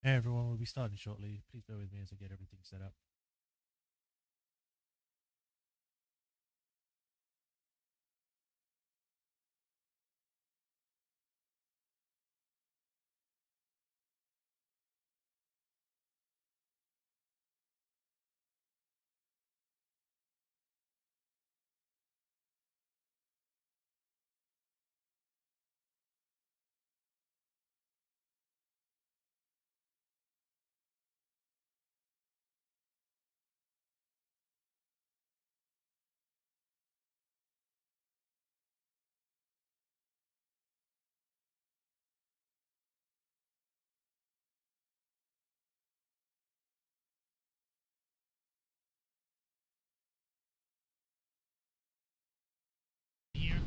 Hey everyone, we'll be starting shortly. Please bear with me as I get everything set up. Here.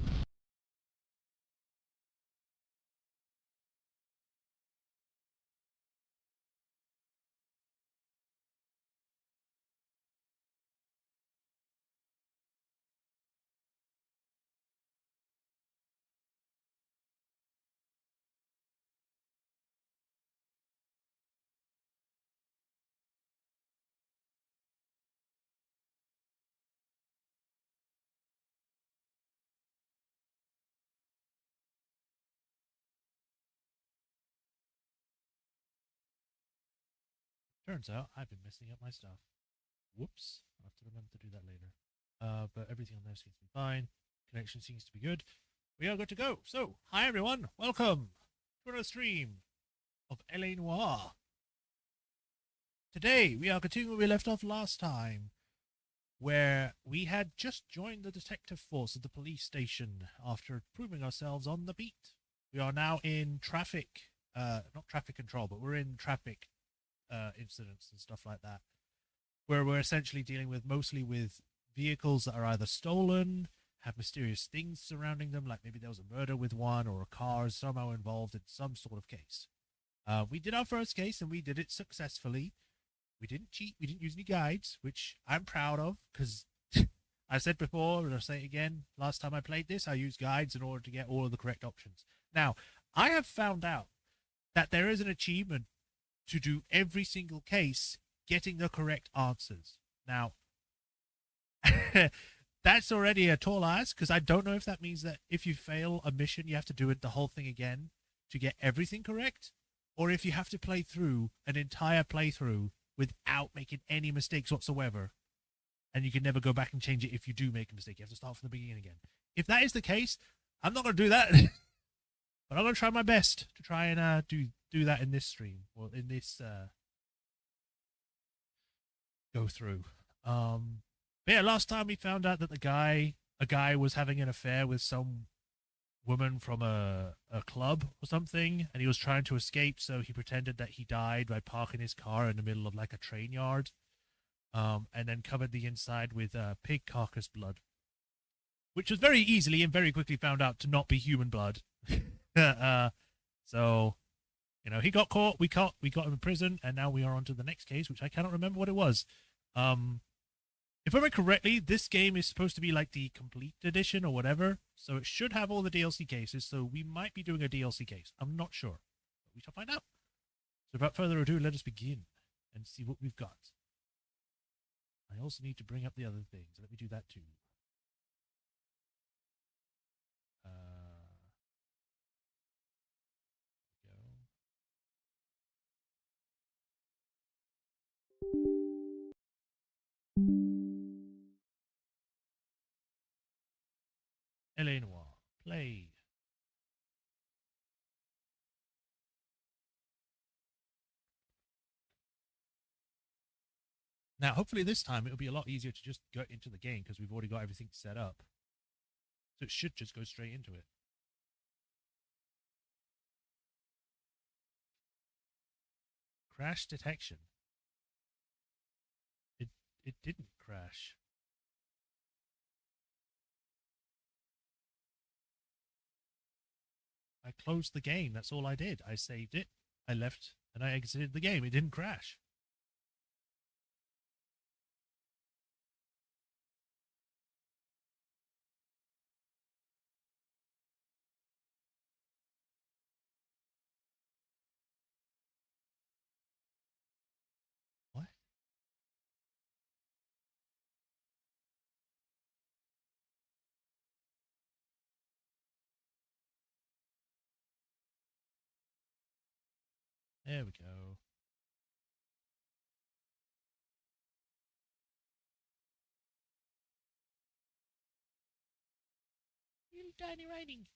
Turns out I've been messing up my stuff. Whoops. I'll have to remember to do that later. But everything on there seems to be fine. Connection seems to be good. We are good to go. So, hi everyone. Welcome to another stream of LA Noire. Today, we are continuing where we left off last time, where we had just joined the detective force at the police station after proving ourselves on the beat. We are now in traffic, not traffic control, but we're in traffic incidents and stuff like that, where we're essentially dealing with mostly with vehicles that are either stolen, have mysterious things surrounding them, like maybe there was a murder with one, or a car is somehow involved in some sort of case. We did our first case and we did it successfully. We didn't cheat, we didn't use any guides, which I'm proud of, because I said before, and I'll say it again, last time I played this, I used guides in order to get all of the correct options. Now, I have found out that there is an achievement to do every single case getting the correct answers. Now, that's already a tall ask, because I don't know if that means that if you fail a mission, you have to do it the whole thing again to get everything correct, or if you have to play through an entire playthrough without making any mistakes whatsoever, and you can never go back and change it if you do make a mistake. You have to start from the beginning again. If that is the case, I'm not going to do that. But I'm going to try my best to try and do that in this stream, or in this go through. But yeah, last time we found out that a guy was having an affair with some woman from a club or something, and he was trying to escape, so he pretended that he died by parking his car in the middle of like a train yard, and then covered the inside with pig carcass blood, which was very easily and very quickly found out to not be human blood. So, you know, he got caught. We got him in prison, and now we are on to the next case, which I cannot remember what it was. If I remember correctly, this game is supposed to be like the complete edition or whatever, so it should have all the DLC cases. So we might be doing a DLC case. I'm not sure, but we shall find out. So without further ado, let us begin and see what we've got. I also need to bring up the other things. Let me do that too. LA Noire, play. Now, hopefully this time it'll be a lot easier to just get into the game because we've already got everything set up. So it should just go straight into it. Crash detection. It didn't crash. I closed the game. That's all I did. I saved it. I left and I exited the game. It didn't crash. There we go. Little tiny writing.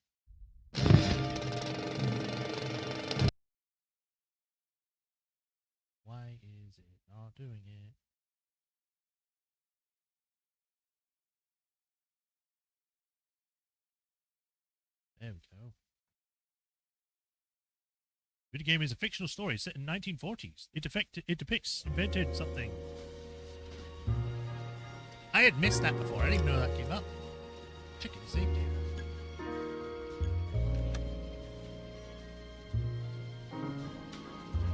Why is it not doing it? There we go. Video game is a fictional story set in 1940s. It depicts invented something. I had missed that before. I didn't even know that came up. Chicken safety.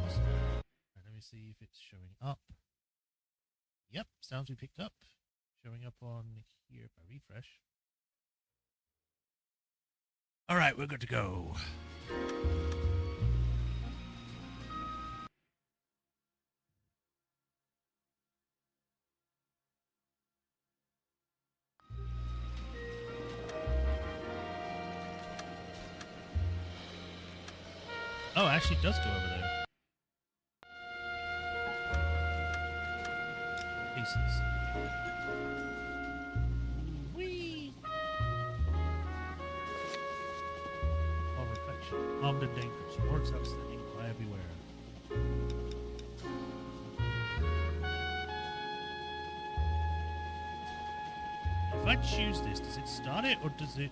Awesome. Right, let me see if it's showing up. Yep, sounds we picked up. Showing up on here if I refresh. All right, we're good to go. Oh, it actually does go over there. Pieces. Whee! Oh, reflection. Armed and dangerous. Words outstanding. Fly everywhere. If I choose this, does it start it or does it...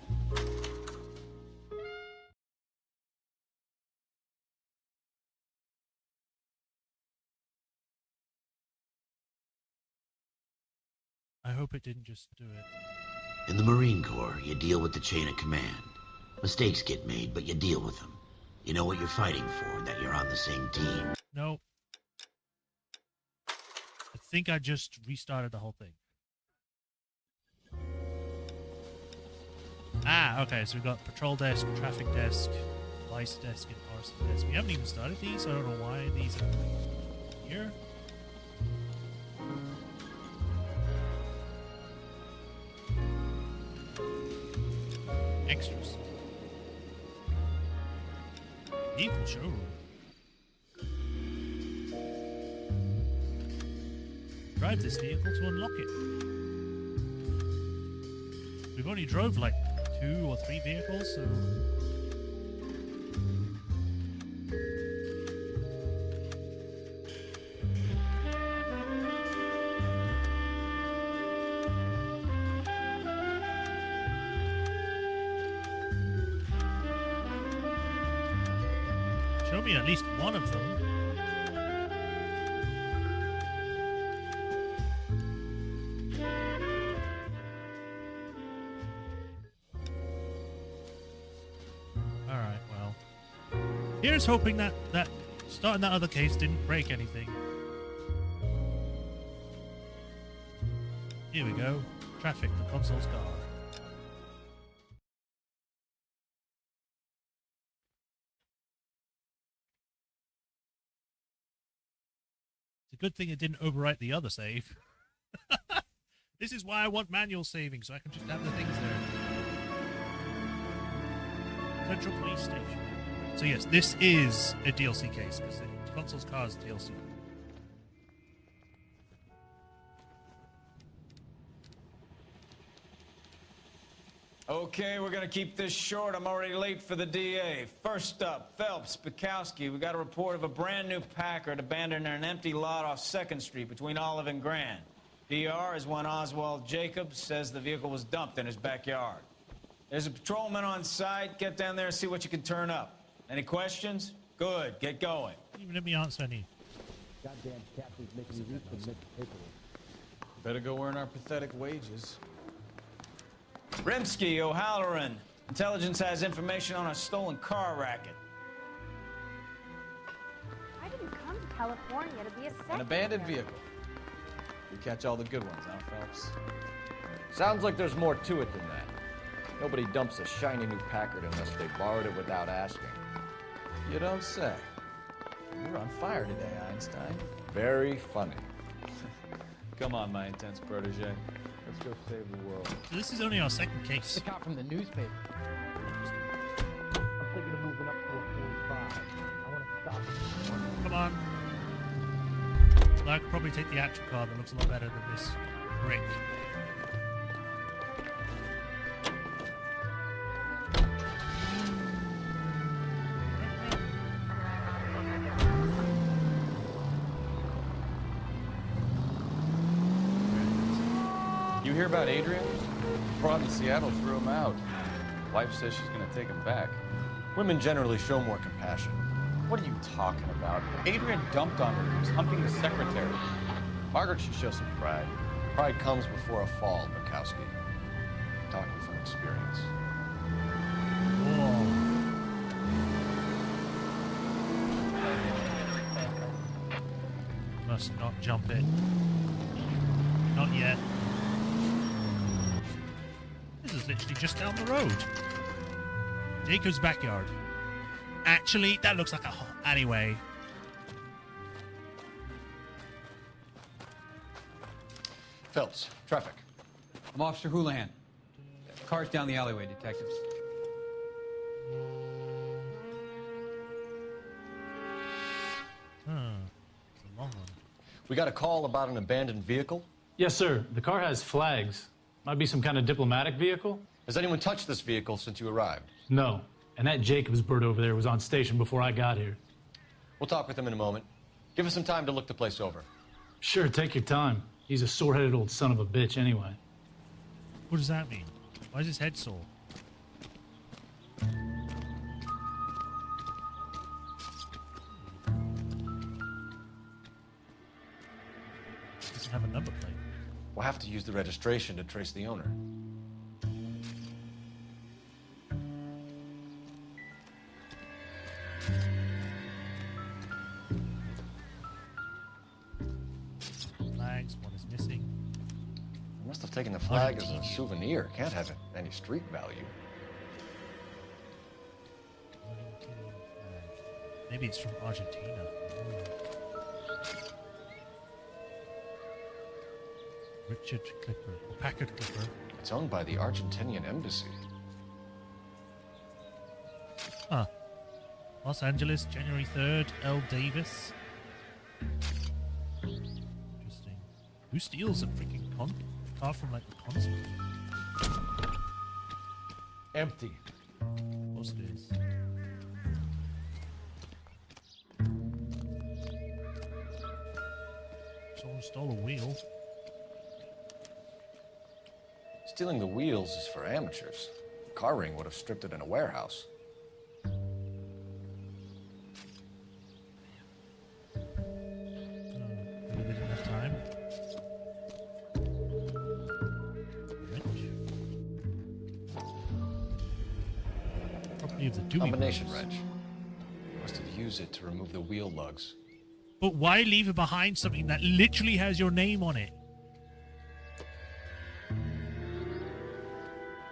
I hope it didn't just do it. In the Marine Corps, you deal with the chain of command. Mistakes get made, but you deal with them. You know what you're fighting for, that you're on the same team. No. I think I just restarted the whole thing. Ah, okay, so we've got patrol desk, traffic desk, vice desk, and arson desk. We haven't even started these, so I don't know why these are here. Extras. Vehicle showroom. Drive this vehicle to unlock it. We've only drove like 2 or 3 vehicles, so... Show me at least one of them. Alright, well. Here's hoping that starting that other case didn't break anything. Here we go. Traffic, the consul's car. Good thing it didn't overwrite the other save. This is why I want manual saving, so I can just have the things there. Central Police Station. So yes, this is a DLC case, because the console's car is DLC. Okay, we're gonna keep this short. I'm already late for the DA. First up, Phelps, Bukowski. We got a report of a brand new Packard abandoned in an empty lot off 2nd Street between Olive and Grand. DR is one Oswald Jacobs, says the vehicle was dumped in his backyard. There's a patrolman on site. Get down there and see what you can turn up. Any questions? Good, get going. Even let me answer any. Goddamn captain's making me read some mixed paperwork. Better go earn our pathetic wages. Rimsky, O'Halloran. Intelligence has information on a stolen car racket. I didn't come to California to be a second. An abandoned vehicle. We catch all the good ones, huh, Phelps? Sounds like there's more to it than that. Nobody dumps a shiny new Packard unless they borrowed it without asking. You don't say. You're on fire today, Einstein. Very funny. Come on, my intense protege. Let's go save the world. So this is only our second case. The cop from the newspaper. I'm thinking of moving up to a 45. I want to stop. Although I could probably take the actual car that looks a lot better than this brick. You hear about Adrian? Fraud in Seattle threw him out. Wife says she's gonna take him back. Women generally show more compassion. What are you talking about? Adrian dumped on her. He was humping the secretary. Margaret should show some pride. Pride comes before a fall, Bukowski. Talking from experience. Whoa. Must not jump it. Not yet. This is literally just down the road. Jacob's backyard. Actually, that looks like a alleyway. Phelps, traffic. I'm Officer Houlihan. Car's down the alleyway, detectives. It's a long one. We got a call about an abandoned vehicle. Yes, sir. The car has flags. Might be some kind of diplomatic vehicle? Has anyone touched this vehicle since you arrived? No. And that Jacobs bird over there was on station before I got here. We'll talk with him in a moment. Give us some time to look the place over. Sure, take your time. He's a sore-headed old son of a bitch anyway. What does that mean? Why is his head sore? Doesn't have a number plate. We'll have to use the registration to trace the owner. Flags, one is missing. We must have taken the flag as a souvenir. Can't have any street value. Maybe it's from Argentina. Richard Clipper, Packard Clipper. It's owned by the Argentinian embassy. Huh. Los Angeles, January 3rd, L. Davis. Interesting. Who steals a freaking car from, like, the concert? Empty. Of course it is. Someone stole a wheel. Stealing the wheels is for amateurs. The car ring would have stripped it in a warehouse. Maybe they didn't have time. Wrench. Property of the Dewey Combination Brothers. wrench. Must have used it to remove the wheel lugs. But why leave behind something that literally has your name on it?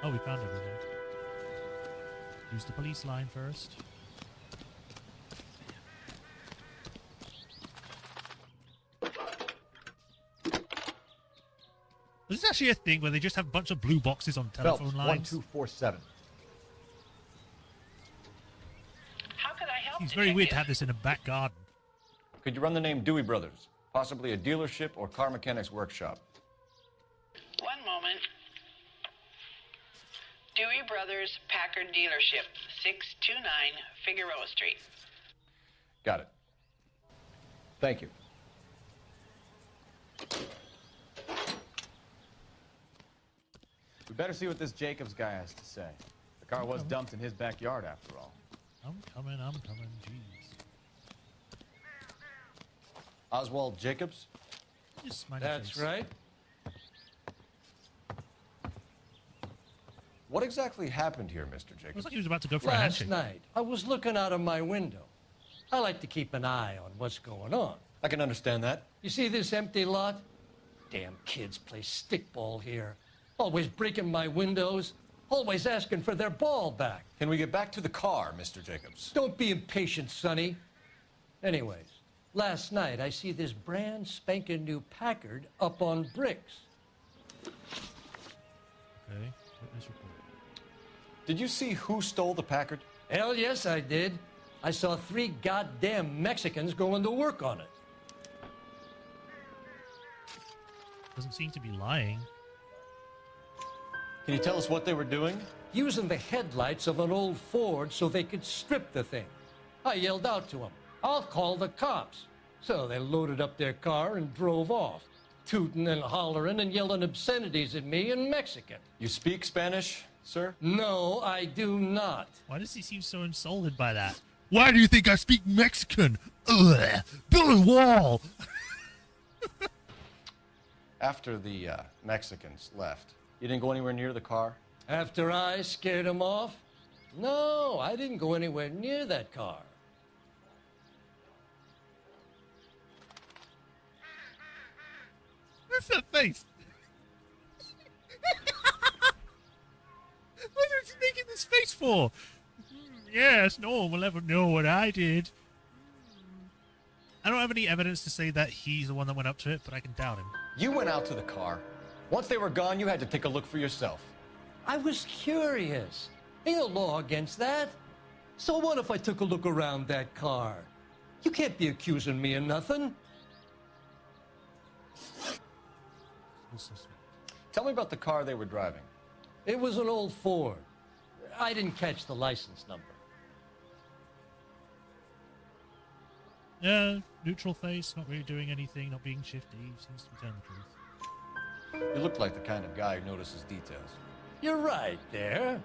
Oh, we found everything. Use the police line first. Is this actually a thing where they just have a bunch of blue boxes on telephone Phelps, lines? 1247. How could I help? It's very weird to have this in a back garden. Could you run the name Dewey Brothers? Possibly a dealership or car mechanics workshop. One moment. Dewey Brothers Packard Dealership, 629 Figueroa Street. Got it. Thank you. We better see what this Jacobs guy has to say. The car was dumped in his backyard after all. I'm coming, jeez. Oswald Jacobs? Just smiley That's face. right. What exactly happened here, Mr. Jacobs? Looks like he was about to go for a Last handshake. night, I was looking out of my window. I like to keep an eye on what's going on. I can understand that. You see this empty lot? Damn kids play stickball here. Always breaking my windows. Always asking for their ball back. Can we get back to the car, Mr. Jacobs? Don't be impatient, Sonny. Anyways, last night I see this brand spanking new Packard up on bricks. Okay, witness report. Did you see who stole the Packard? Hell yes, I did. I saw 3 goddamn Mexicans going to work on it. Doesn't seem to be lying. Can you tell us what they were doing? Using the headlights of an old Ford so they could strip the thing. I yelled out to them, "I'll call the cops." So they loaded up their car and drove off, tooting and hollering and yelling obscenities at me in Mexican. You speak Spanish, sir? No, I do not. Why does he seem so insulted by that? Why do you think I speak Mexican? Ugh, build a wall! After the Mexicans left, you didn't go anywhere near the car? After I scared them off? No, I didn't go anywhere near that car. What's that face? What is he making this face for? Yes, no one will ever know what I did. I don't have any evidence to say that he's the one that went up to it, but I can doubt him. You went out to the car. Once they were gone, you had to take a look for yourself. I was curious. Ain't no law against that. So what if I took a look around that car? You can't be accusing me of nothing. Tell me about the car they were driving. It was an old Ford. I didn't catch the license number. Yeah, neutral face, not really doing anything, not being shifty, seems to be telling the truth. You look like the kind of guy who notices details. You're right there.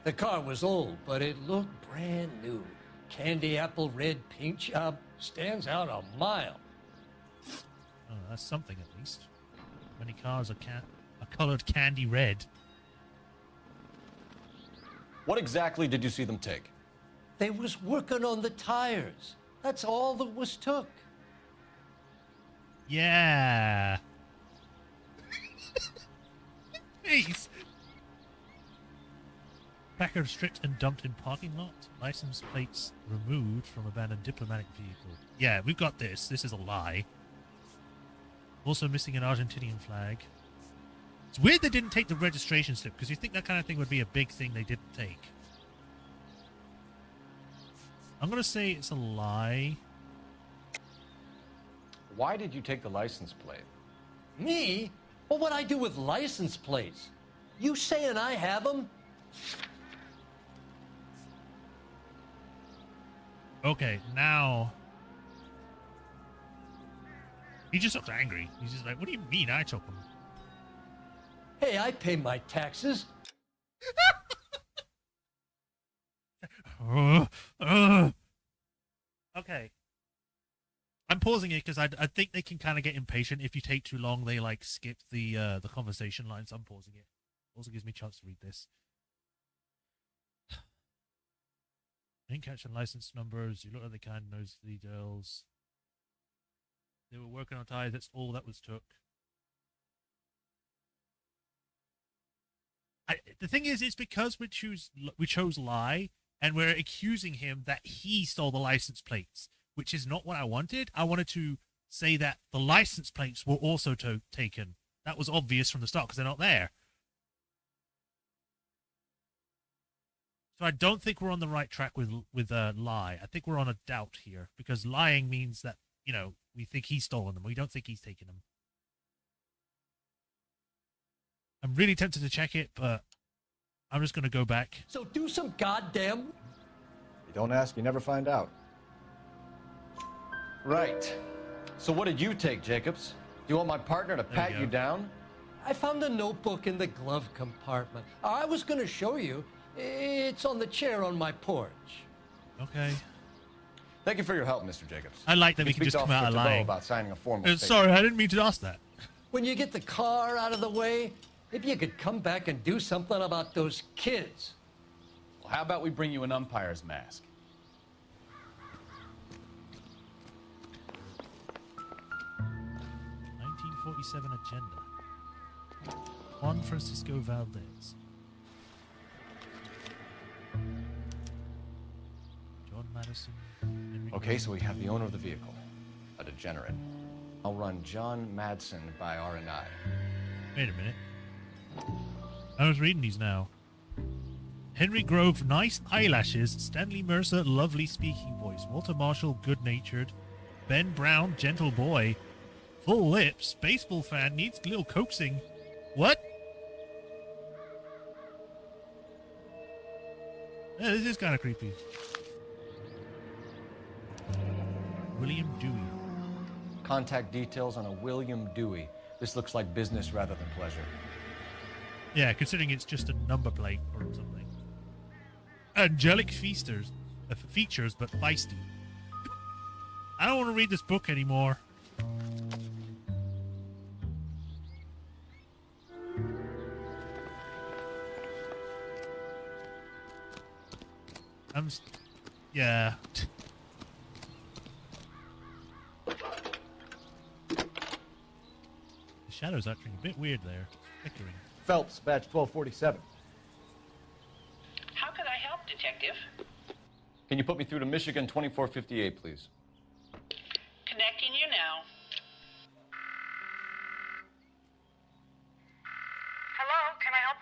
The car was old, but it looked brand new. Candy apple red paint job stands out a mile. Oh, that's something at least. Many cars are colored candy red. What exactly did you see them take? They was working on the tires. That's all that was took. Yeah. Please. Packard stripped and dumped in parking lot. License plates removed from abandoned diplomatic vehicle. Yeah, we've got this. This is a lie. Also missing an Argentinian flag. It's weird they didn't take the registration slip, because you think that kind of thing would be a big thing they didn't take. I'm going to say it's a lie. Why did you take the license plate? Me? Well, what'd I do with license plates? You saying I have them? Okay, now... He just looks angry. He's just like, what do you mean I took them? Hey, I pay my taxes. Okay. I'm pausing it because I think they can kind of get impatient. If you take too long, they like skip the conversation lines. I'm pausing it. Also gives me a chance to read this. Didn't catch the license numbers. You look like the kind of knows the details. They were working on tires. That's all that was took. The thing is, it's because we chose lie, and we're accusing him that he stole the license plates, which is not what I wanted. I wanted to say that the license plates were also taken. That was obvious from the start because they're not there. So I don't think we're on the right track with lie. I think we're on a doubt here because lying means that, you know, we think he's stolen them. We don't think he's taken them. I'm really tempted to check it, but I'm just going to go back. So do some goddamn... You don't ask, you never find out. Right. So what did you take, Jacobs? Do you want my partner to pat you down? I found a notebook in the glove compartment. I was going to show you. It's on the chair on my porch. Okay. Thank you for your help, Mr. Jacobs. I like that we can just come out of lying. About signing a formal statement. Sorry, I didn't mean to ask that. When you get the car out of the way, maybe you could come back and do something about those kids. Well, how about we bring you an umpire's mask? '47 agenda. Juan Francisco Valdez. John Madison. Okay, so we have the owner of the vehicle, a degenerate. I'll run John Madsen by R&I. Wait a minute. I was reading these now. Henry Grove, nice eyelashes. Stanley Mercer, lovely speaking voice. Walter Marshall, good-natured. Ben Brown, gentle boy. Full lips. Baseball fan needs a little coaxing. What? Yeah, this is kind of creepy. William Dewey. Contact details on a William Dewey. This looks like business rather than pleasure. Yeah, considering it's just a number plate or something. Angelic features, but feisty. I don't want to read this book anymore. Yeah. The shadow's acting a bit weird there. Flickering. Phelps, badge 1247. How could I help, Detective? Can you put me through to Michigan 2458, please? Connecting you now. Hello, can I help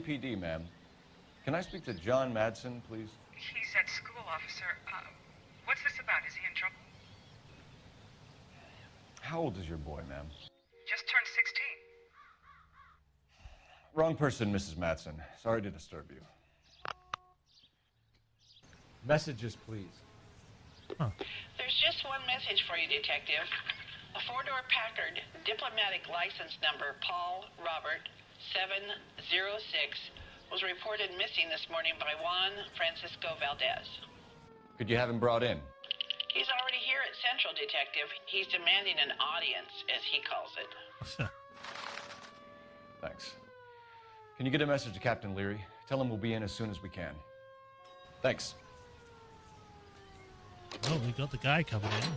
you? LAPD, ma'am. Can I speak to John Madsen, please? He's at school, officer. What's this about? Is he in trouble? How old is your boy, ma'am? Just turned 16. Wrong person, Mrs. Madsen. Sorry to disturb you. Messages, please. There's just one message for you, Detective. A four-door Packard, diplomatic license number Paul Robert 706, was reported missing this morning by Juan Francisco Valdez. Could you have him brought in? He's already here at Central, Detective. He's demanding an audience, as he calls it. Thanks. Can you get a message to Captain Leary? Tell him we'll be in as soon as we can. Thanks. Oh, we got the guy coming in.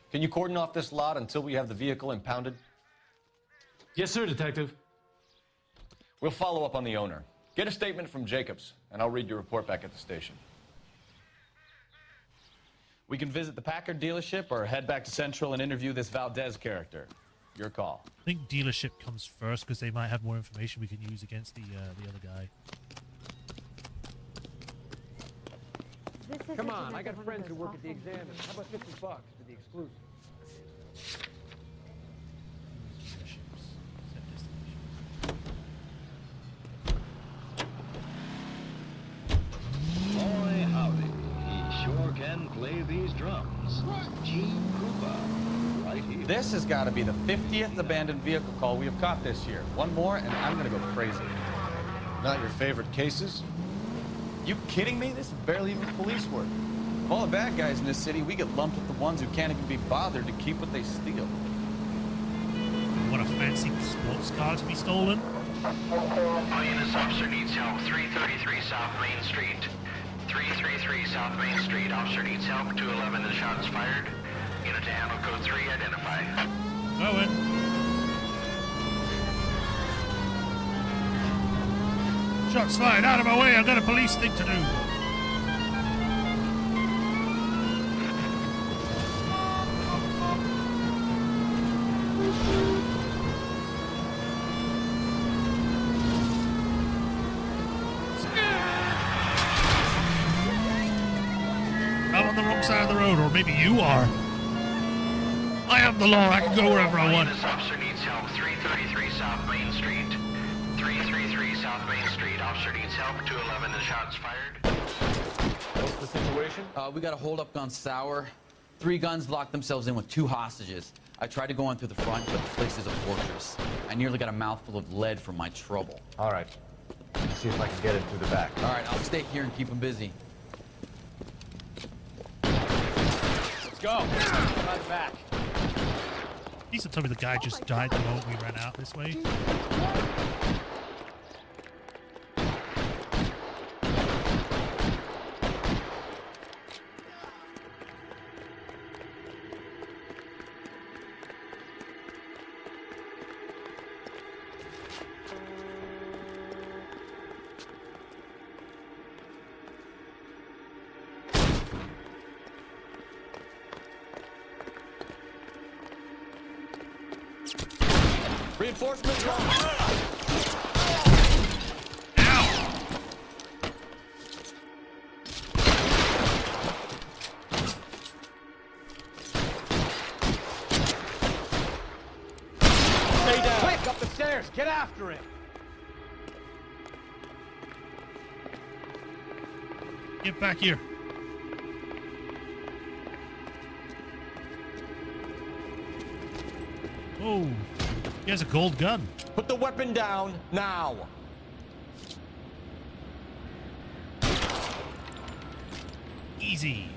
Can you cordon off this lot until we have the vehicle impounded? Yes, sir, Detective. We'll follow up on the owner. Get a statement from Jacobs, and I'll read your report back at the station. We can visit the Packard dealership or head back to Central and interview this Valdez character. Your call. I think dealership comes first because they might have more information we can use against the other guy. Come on, I got friends who work at the Examiner. How about $50 for the exclusive? Boy, howdy. He sure can play these drums. Gene Krupa, right here. This has got to be the 50th abandoned vehicle call we have caught this year. One more, and I'm going to go crazy. Not your favorite cases? You kidding me? This is barely even police work. Of all the bad guys in this city, we get lumped with the ones who can't even be bothered to keep what they steal. What a fancy sports car to be stolen. All units, officer needs help. 333 South Main Street. 333 South Main Street. Officer needs help. 211, the shots fired. Unit to handle code 3, identify. Going. Shots fired. Out of my way. I've got a police thing to do. I'm on the wrong side of the road, or maybe you are. I am the law. I can go wherever I want. This officer needs help. 333 South Main Street. 333 South Main Street. Officer needs help. 211, the shots fired. What's the situation? We got a hold-up gone sour. 3 guns locked themselves in with 2 hostages. I tried to go in through the front, but the place is a fortress. I nearly got a mouthful of lead from my trouble. All right. Let's see if I can get it through the back. All right, I'll stay here and keep them busy. Let's go. Right back. Please don't tell me the guy just died the moment we ran out this way. Reinforcements wrong. Get after him! Get back here. Oh, he has a gold gun. Put the weapon down now. Easy.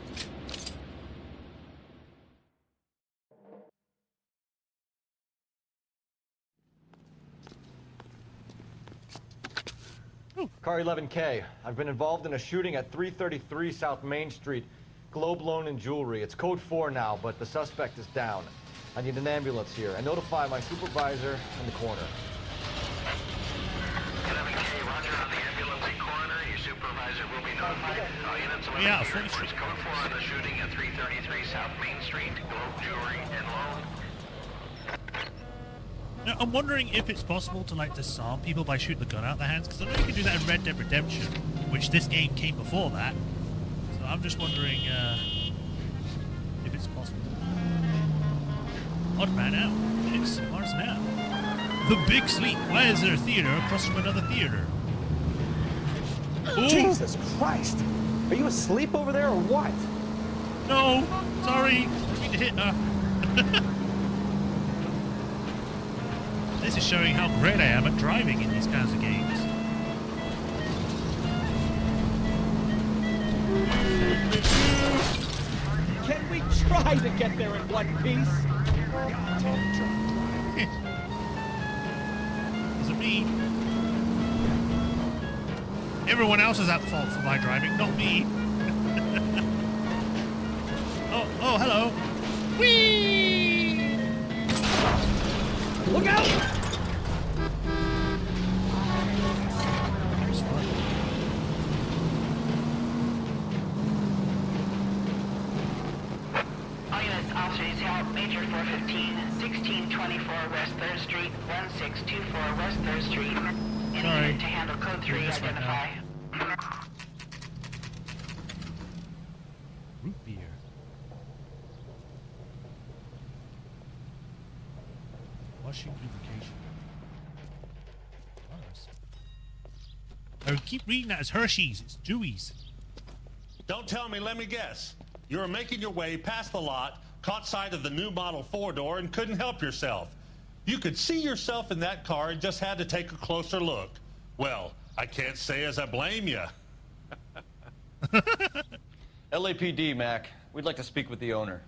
Car 11K. I've been involved in a shooting at 333 South Main Street. Globe Loan and Jewelry. It's code 4 now, but the suspect is down. I need an ambulance here. And notify my supervisor in the corner. 11K, roger on the ambulance in corner. Your supervisor will be notified. All units 11 here. Code 4 on the shooting at 333 South Main Street. Globe Jewelry and Loan. Now, I'm wondering if it's possible to like disarm people by shooting the gun out of their hands, because I know you can do that in Red Dead Redemption, which this game came before that. So I'm just wondering if it's possible. Odd man out. It's Mars now. The Big Sleep. Why is there a theater across from another theater? Ooh. Jesus Christ! Are you asleep over there or what? No, sorry. I didn't mean to hit her. This is showing how great I am at driving in these kinds of games. Can we try to get there in one piece? Is it me? Everyone else is at fault for my driving, not me. Oh, hello. Whee! Look out! Major 415, 1624 West 3rd Street, 1624 West 3rd Street. Any to handle code 3, identify. Root beer. Washing lubrication. I keep reading that as Hershey's. It's Dewey's. Don't tell me, let me guess. You were making your way past the lot, caught sight of the new model 4-door, and couldn't help yourself. You could see yourself in that car and just had to take a closer look. Well, I can't say as I blame you. LAPD, Mac. We'd like to speak with the owner.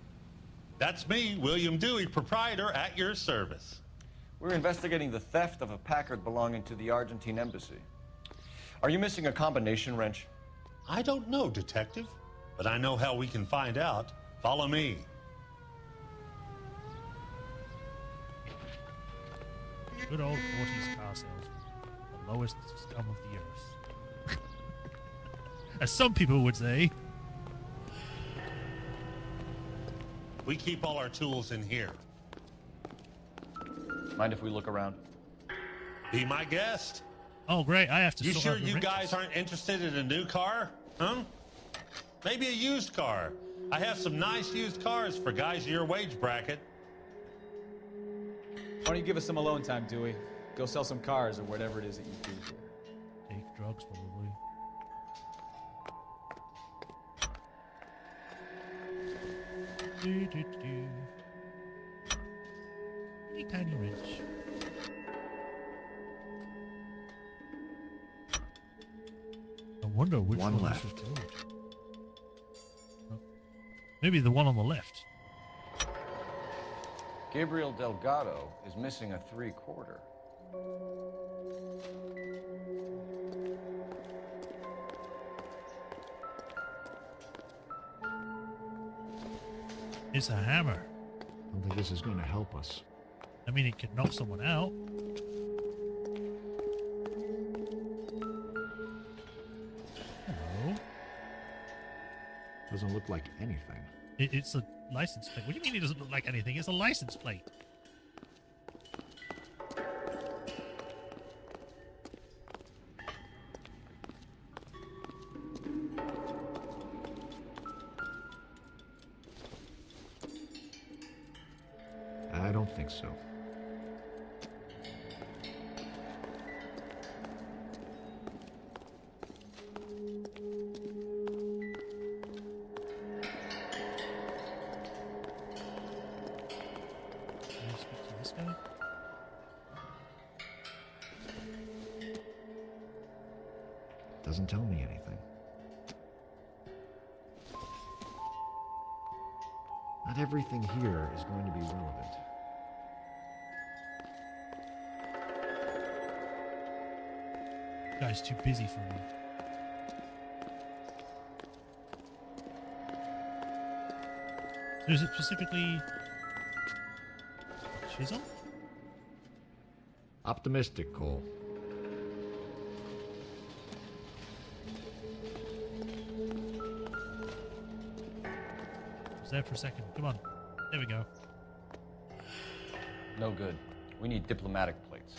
That's me, William Dewey, proprietor, at your service. We're investigating the theft of a Packard belonging to the Argentine embassy. Are you missing a combination wrench? I don't know, Detective, but I know how we can find out. Follow me. Good old 40s car salesman. The lowest scum of the earth. As some people would say. We keep all our tools in here. Mind if we look around? Be my guest. Oh, great. I have to You sort sure out the you wrenches. guys aren't interested in a new car? Huh? Maybe a used car. I have some nice used cars for guys of your wage bracket. Why don't you give us some alone time, Dewey? Go sell some cars or whatever it is that you do here. Take drugs, probably. Any tiny wrench. I wonder which one left. this will go to. Oh. Maybe the one on the left. Gabriel Delgado is missing a 3/4. It's a hammer. I don't think this is going to help us. I mean, it could knock someone out. Hello. Doesn't look like anything. It's a license plate. What do you mean it doesn't look like anything? It's a license plate. I don't think so. guy? Doesn't tell me anything. Not everything here is going to be relevant. Guy's too busy for me. So is it specifically Chisel? Optimistic, Cole. Was there for a second. Come on. There we go. No good. We need diplomatic plates.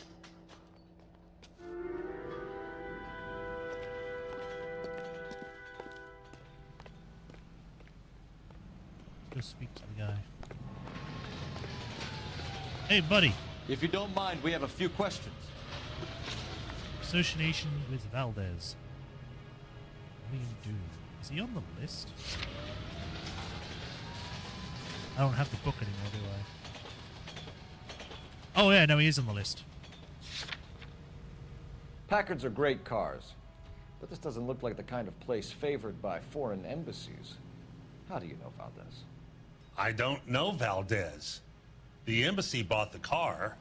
Go speak to the guy. Hey, buddy. If you don't mind, we have a few questions. Association with Valdez. What do you do? Is he on the list? I don't have the book anymore, do I? Oh yeah, no, he is on the list. Packards are great cars, but this doesn't look like the kind of place favored by foreign embassies. How do you know Valdez? I don't know Valdez. The embassy bought the car.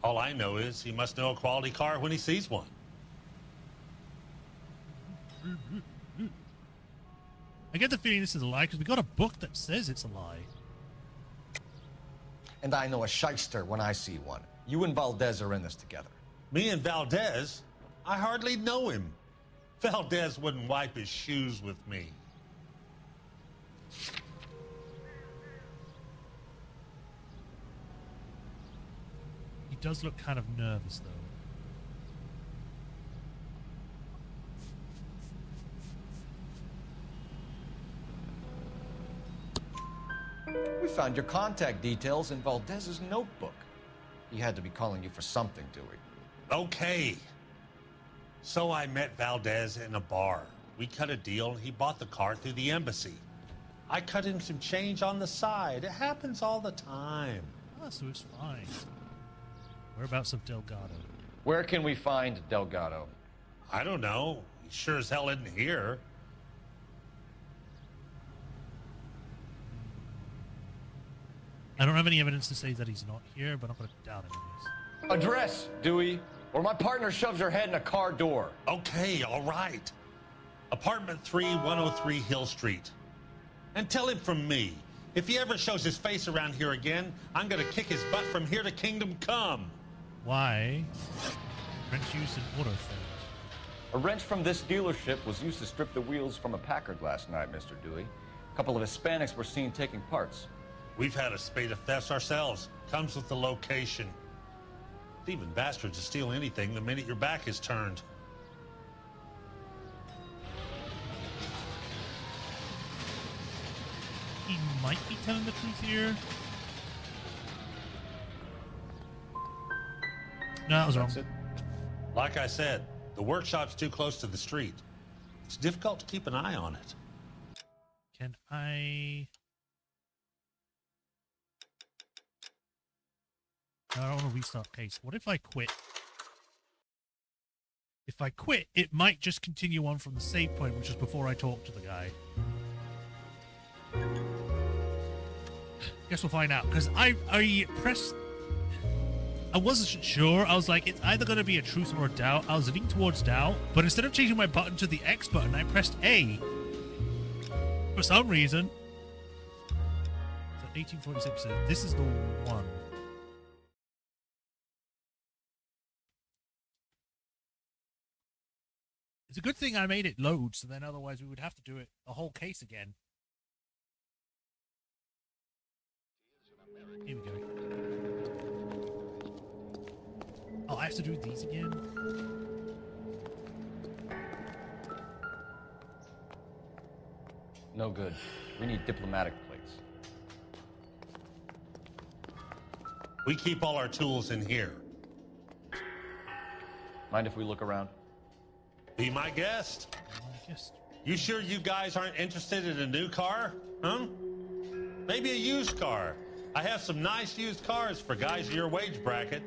All I know is he must know a quality car when he sees one. I get the feeling this is a lie because we got a book that says it's a lie. And I know a shyster when I see one. You and Valdez are in this together. Me and Valdez? I hardly know him. Valdez wouldn't wipe his shoes with me. He does look kind of nervous, though. We found your contact details in Valdez's notebook. He had to be calling you for something, Dewey. Okay. So I met Valdez in a bar. We cut a deal and he bought the car through the embassy. I cut him some change on the side. It happens all the time. Oh, so it's fine. Whereabouts of Delgado? Where can we find Delgado? I don't know. He sure as hell isn't here. I don't have any evidence to say that he's not here, but I'm going to doubt him he is. Address, Dewey, or my partner shoves her head in a car door. Okay, all right. Apartment 3, 103 Hill Street. And tell him from me, if he ever shows his face around here again, I'm going to kick his butt from here to Kingdom Come. Why? Wrench used in auto theft. A wrench from this dealership was used to strip the wheels from a Packard last night, Mr. Dewey. A couple of Hispanics were seen taking parts. We've had a spate of thefts ourselves. Comes with the location. Thieving bastards will steal anything the minute your back is turned. He might be telling the truth here. No, that was wrong. Like I said, the workshop's too close to the street. It's difficult to keep an eye on it. Can I... No, I don't want to restart case. What if I quit? If I quit, it might just continue on from the save point, which is before I talk to the guy. Guess we'll find out, because I pressed... I wasn't sure. I was like, it's either going to be a truth or a doubt. I was leaning towards doubt, but instead of changing my button to the X button, I pressed A. For some reason. So 1846, so this is the one. It's a good thing I made it load, so then otherwise we would have to do it the whole case again. Here we go. Oh, I have to do these again? No good. We need diplomatic plates. We keep all our tools in here. Mind if we look around? Be my guest. You sure you guys aren't interested in a new car? Huh? Maybe a used car. I have some nice used cars for guys of your wage bracket.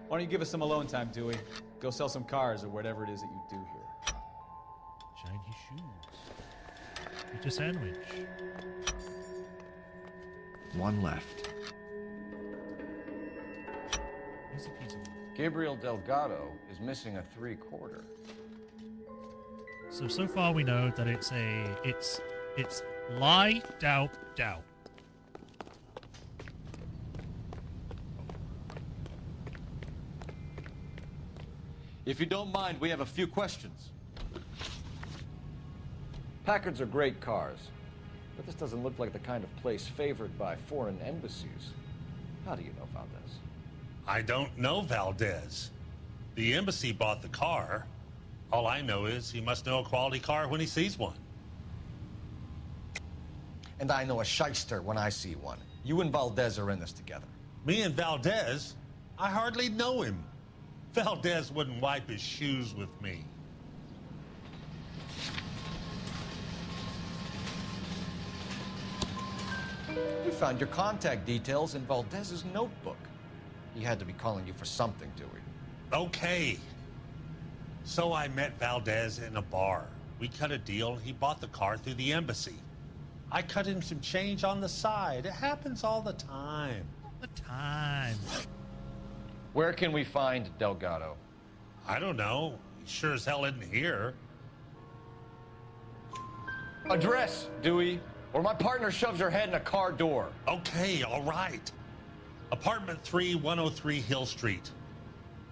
Why don't you give us some alone time, Dewey? Go sell some cars or whatever it is that you do here. Shiny shoes. Eat a sandwich. One left. Easy peasy. Gabriel Delgado is missing a 3/4. So far we know that it's lie, doubt, doubt. If you don't mind, we have a few questions. Packards are great cars, but this doesn't look like the kind of place favored by foreign embassies. How do you know Valdez? I don't know Valdez. The embassy bought the car. All I know is he must know a quality car when he sees one. And I know a shyster when I see one. You and Valdez are in this together. Me and Valdez? I hardly know him. Valdez wouldn't wipe his shoes with me. We found your contact details in Valdez's notebook. He had to be calling you for something, Dewey. Okay. So I met Valdez in a bar. We cut a deal. He bought the car through the embassy. I cut him some change on the side. It happens all the time. Where can we find Delgado? I don't know. He sure as hell isn't here. Address, Dewey, or my partner shoves your head in a car door. Okay, all right. Apartment 3, 103 Hill Street.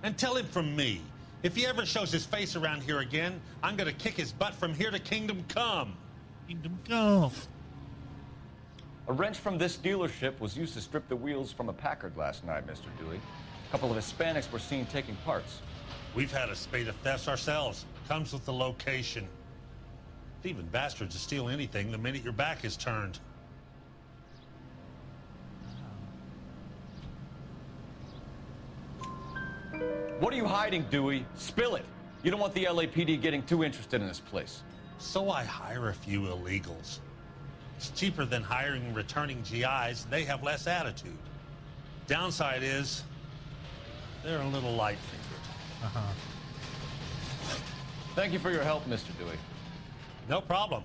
And tell him from me, if he ever shows his face around here again, I'm gonna kick his butt from here to Kingdom Come. Kingdom Come. A wrench from this dealership was used to strip the wheels from a Packard last night, Mr. Dewey. A couple of Hispanics were seen taking parts. We've had a spate of thefts ourselves. Comes with the location. Thieving bastards to steal anything the minute your back is turned. What are you hiding, Dewey? Spill it. You don't want the LAPD getting too interested in this place. So I hire a few illegals. It's cheaper than hiring returning GIs. They have less attitude. Downside is, they're a little light-fingered. Thank you for your help, Mr. Dewey. No problem.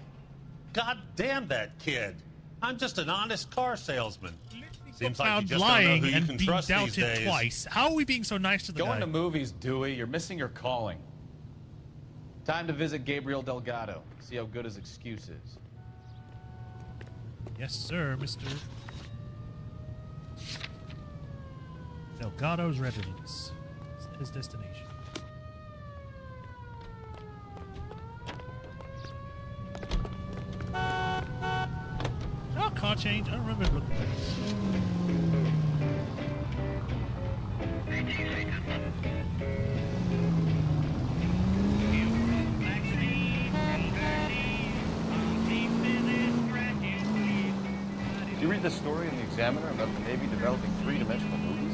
God damn that kid. I'm just an honest car salesman. Seems like you just don't know who you can trust these days. Twice. How are we being so nice to the guy? Going to movies, Dewey. You're missing your calling. Time to visit Gabriel Delgado. See how good his excuse is. Yes, sir, Mr. Delgado's residence. His destination. Oh, car change. I don't remember looking at this. Did you read the story in the Examiner about the Navy developing three-dimensional movies?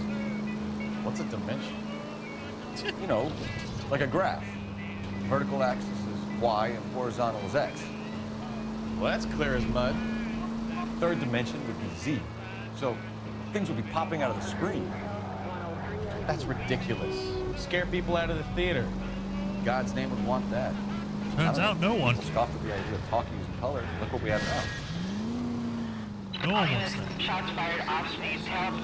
What's a dimension? You know, like a graph. Vertical axis is Y and horizontal is X. Well, that's clear as mud. Third dimension would be Z. So things would be popping out of the screen. That's ridiculous. Scare people out of the theater. God's name would want that. Turns out no one. Scoffed at the idea of talking using color. Look what we have now. No one wants that. Shots fired off needs help.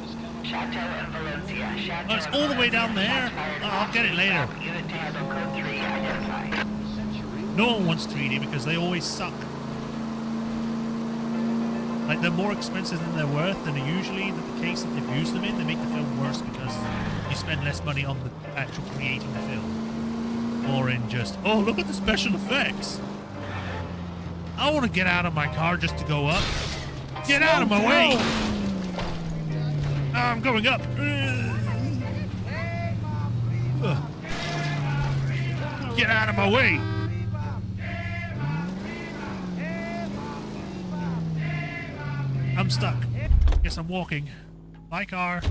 Chateau and Valencia. Chateau Oh, it's all the way down there. Oh, I'll get it later. Unit to handle code 3 identified. No one wants 3D because they always suck. Like, they're more expensive than they're worth, and usually the case that they've used them in, they make the film worse because you spend less money on the actual creating the film. Or in just, oh, look at the special effects. I want to get out of my car just to go up. Get out of my way! I'm going up. Get out of my way! I'm stuck. Guess I'm walking. My car.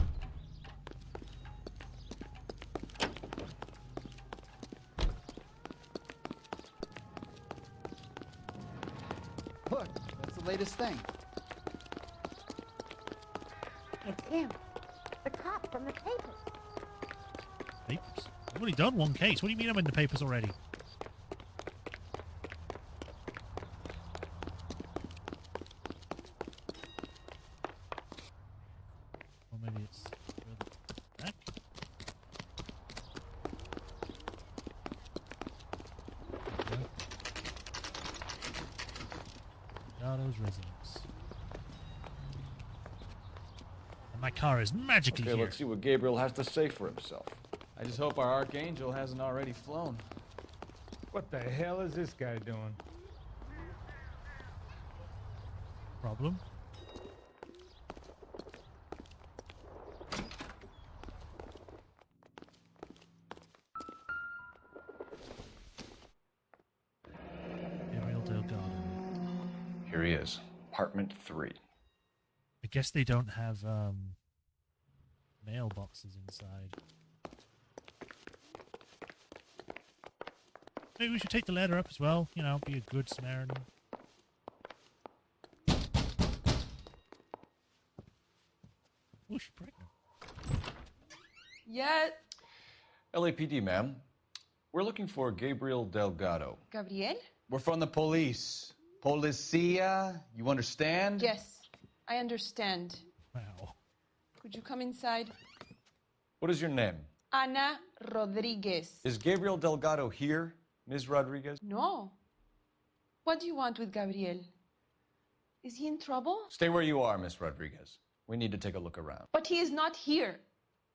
Look, that's the latest thing. It's him. The cop from the papers. Papers? I've only done one case. What do you mean I'm in the papers already? Or maybe it's further back. Delgado's residence. And my car is magically Okay, here. let's see what Gabriel has to say for himself. I just hope our Archangel hasn't already flown. What the hell is this guy doing? Problem? Gabriel Delgado. Here he is. Apartment 3. I guess they don't have mailboxes inside. Maybe we should take the ladder up as well. You know, be a good Samaritan. Oh, she's pregnant. Yeah, LAPD, ma'am. We're looking for Gabriel Delgado. Gabriel? We're from the police. Policia, you understand? Yes, I understand. Wow. Could you come inside? What is your name? Ana Rodriguez. Is Gabriel Delgado here, Ms. Rodriguez? No. What do you want with Gabriel? Is he in trouble? Stay where you are, Ms. Rodriguez. We need to take a look around. But he is not here.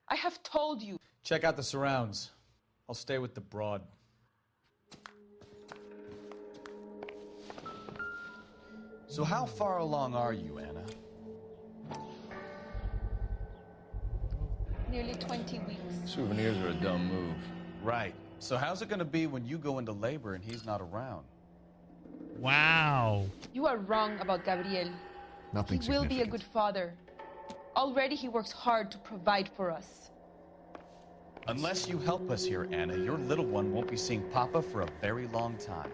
I have told you. Check out the surrounds. I'll stay with the broad. So how far along are you, Anna? Nearly 20 weeks. Souvenirs are a dumb move. Right. So how's it going to be when you go into labor and he's not around? Wow. You are wrong about Gabriel. Nothing He will be a significant. good father. Already he works hard to provide for us. Unless you help us here, Anna, your little one won't be seeing Papa for a very long time.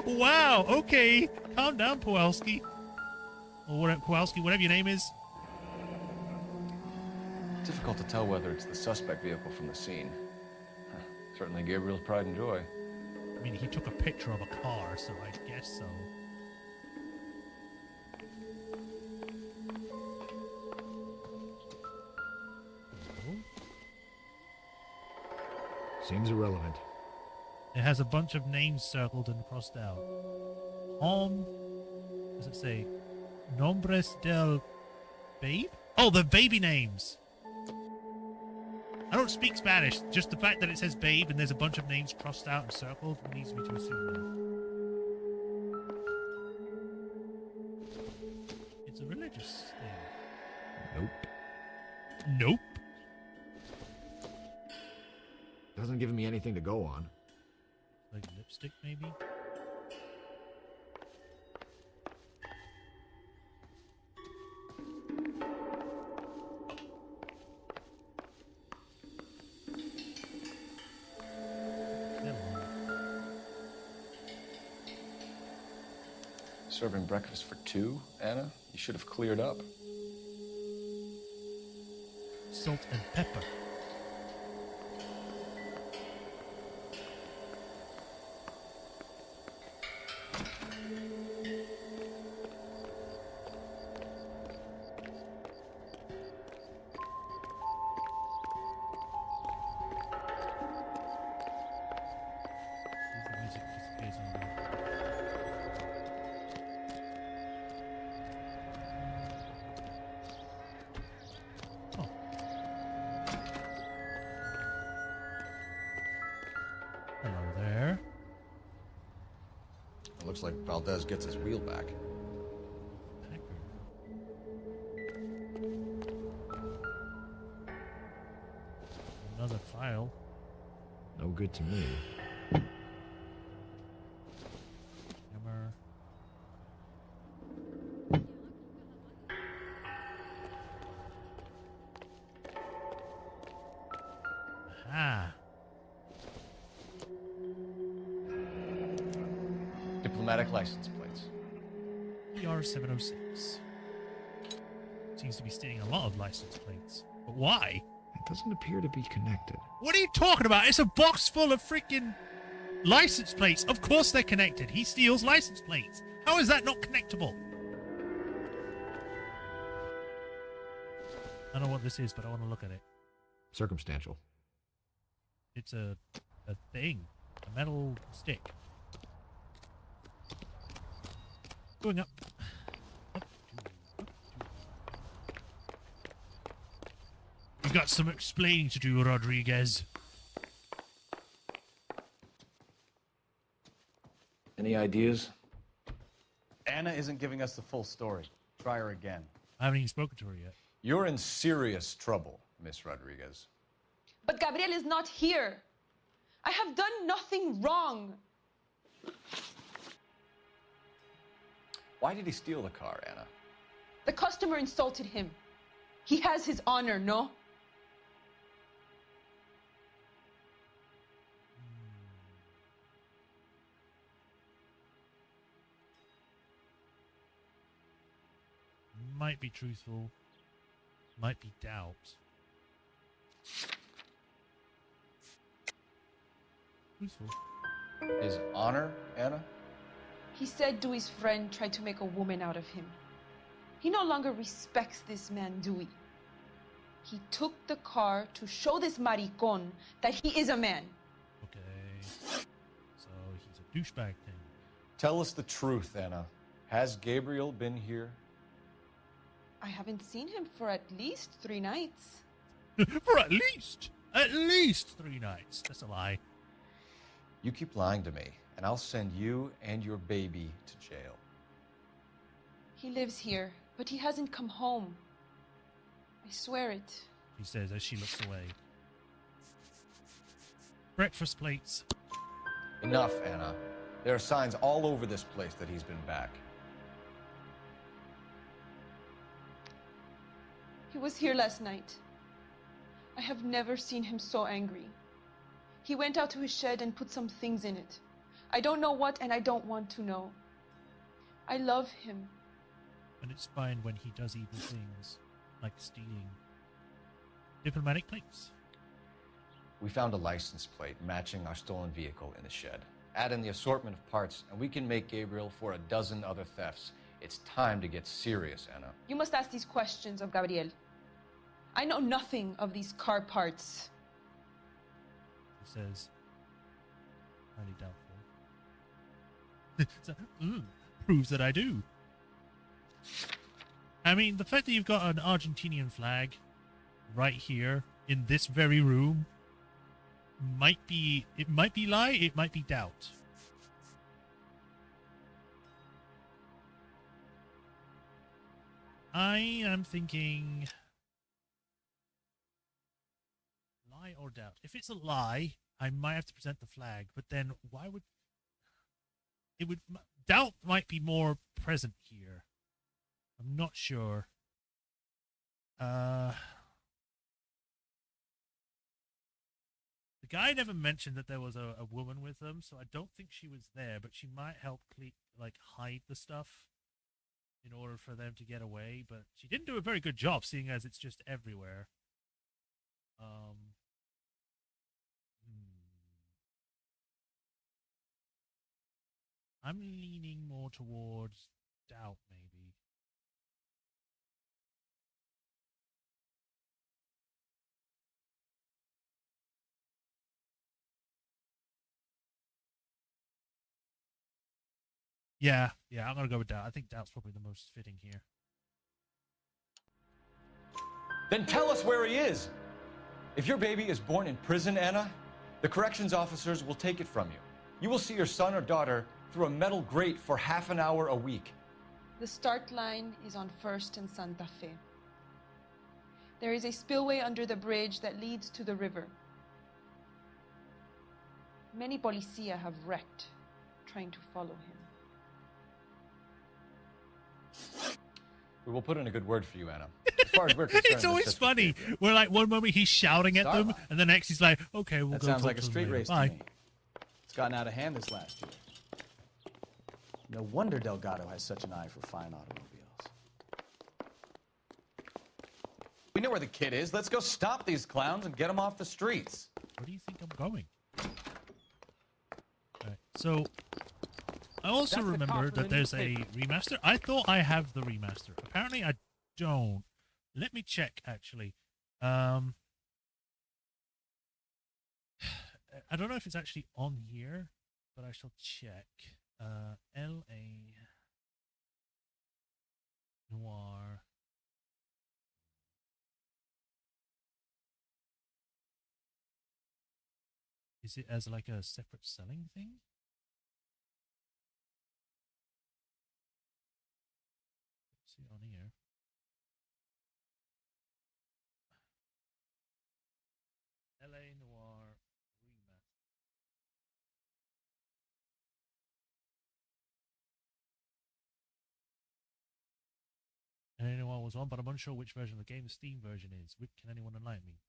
Wow. Okay. Calm down, Kowalski. Or whatever, Kowalski, whatever your name is. Difficult to tell whether it's the suspect vehicle from the scene. Certainly Gabriel's pride and joy. I mean, he took a picture of a car, so I guess so. Seems irrelevant. It has a bunch of names circled and crossed out. What does it say? Nombres del babe? Oh, the baby names. I don't speak Spanish. Just the fact that it says babe and there's a bunch of names crossed out and circled leads me to assume that. It's a religious thing. Nope. Nope. Doesn't give me anything to go on. Like lipstick, maybe? Serving breakfast for 2, Anna? You should have cleared up. Salt and pepper. Hello there. It looks like Valdez gets his wheel back. Another file. No good to me. Hammer. Aha. Diplomatic license plates. ER 706. seems to be stealing a lot of license plates. But why? It doesn't appear to be connected. What are you talking about? It's a box full of freaking license plates. Of course they're connected. He steals license plates. How is that not connectable? I don't know what this is, but I want to look at it. Circumstantial. It's a thing. A metal stick. Going up. You've got some explaining to do, Rodriguez. Any ideas? Anna isn't giving us the full story. Try her again. I haven't even spoken to her yet. You're in serious trouble, Miss Rodriguez. But Gabriel is not here. I have done nothing wrong. Why did he steal the car, Anna? The customer insulted him. He has his honor, no? Might be truthful. Might be doubt. Truthful. His honor, Anna? He said Dewey's friend tried to make a woman out of him. He no longer respects this man, Dewey. He took the car to show this maricon that he is a man. Okay. So he's a douchebag then. Tell us the truth, Anna. Has Gabriel been here? I haven't seen him for at least 3 nights. For at least 3 nights. That's a lie. You keep lying to me, and I'll send you and your baby to jail. He lives here, but he hasn't come home. I swear it. He says as she looks away. Breakfast plates. Enough, Anna. There are signs all over this place that he's been back. He was here last night. I have never seen him so angry. He went out to his shed and put some things in it. I don't know what, and I don't want to know. I love him. And it's fine when he does evil things, like stealing diplomatic plates. We found a license plate matching our stolen vehicle in the shed. Add in the assortment of parts, and we can make Gabriel for a dozen other thefts. It's time to get serious, Anna. You must ask these questions of Gabriel. I know nothing of these car parts. He says, highly doubtful. So, proves that I do. I mean, the fact that you've got an Argentinian flag right here in this very room might be lie, it might be doubt. I am thinking lie or doubt. If it's a lie, I might have to present the flag, but then why would it would doubt might be more present here. I'm not sure. The guy never mentioned that there was a woman with them, so I don't think she was there, but she might help hide the stuff in order for them to get away, but she didn't do a very good job, seeing as it's just everywhere. I'm leaning more towards doubt, maybe. Yeah, I'm gonna go with doubt. I think doubt's probably the most fitting here. Then tell us where he is. If your baby is born in prison, Anna, the corrections officers will take it from you. You will see your son or daughter through a metal grate for half an hour a week. The start line is on 1st and Santa Fe. There is a spillway under the bridge that leads to the river. Many policia have wrecked trying to follow him. We will put in a good word for you, Anna. As far as we're concerned, It's always funny. Where one moment he's shouting at them, and the next he's like, "Okay, we'll That go." sounds talk like a to them street later. race Bye. to me. It's gotten out of hand this last year. No wonder Delgado has such an eye for fine automobiles. where the kid is. Let's go stop these clowns and get them off the streets. Where do you think I'm going? Alright, so I also remember that there's a remaster. I thought I have the remaster. Apparently I don't. Let me check, actually. I don't know if it's actually on here, but I shall check. L.A. Noire. Is it as like a separate selling thing? Let's see on here. L.A. Noire remaster. L.A. Noire was on, but I'm unsure which version of the game the Steam version is. Can anyone enlighten me?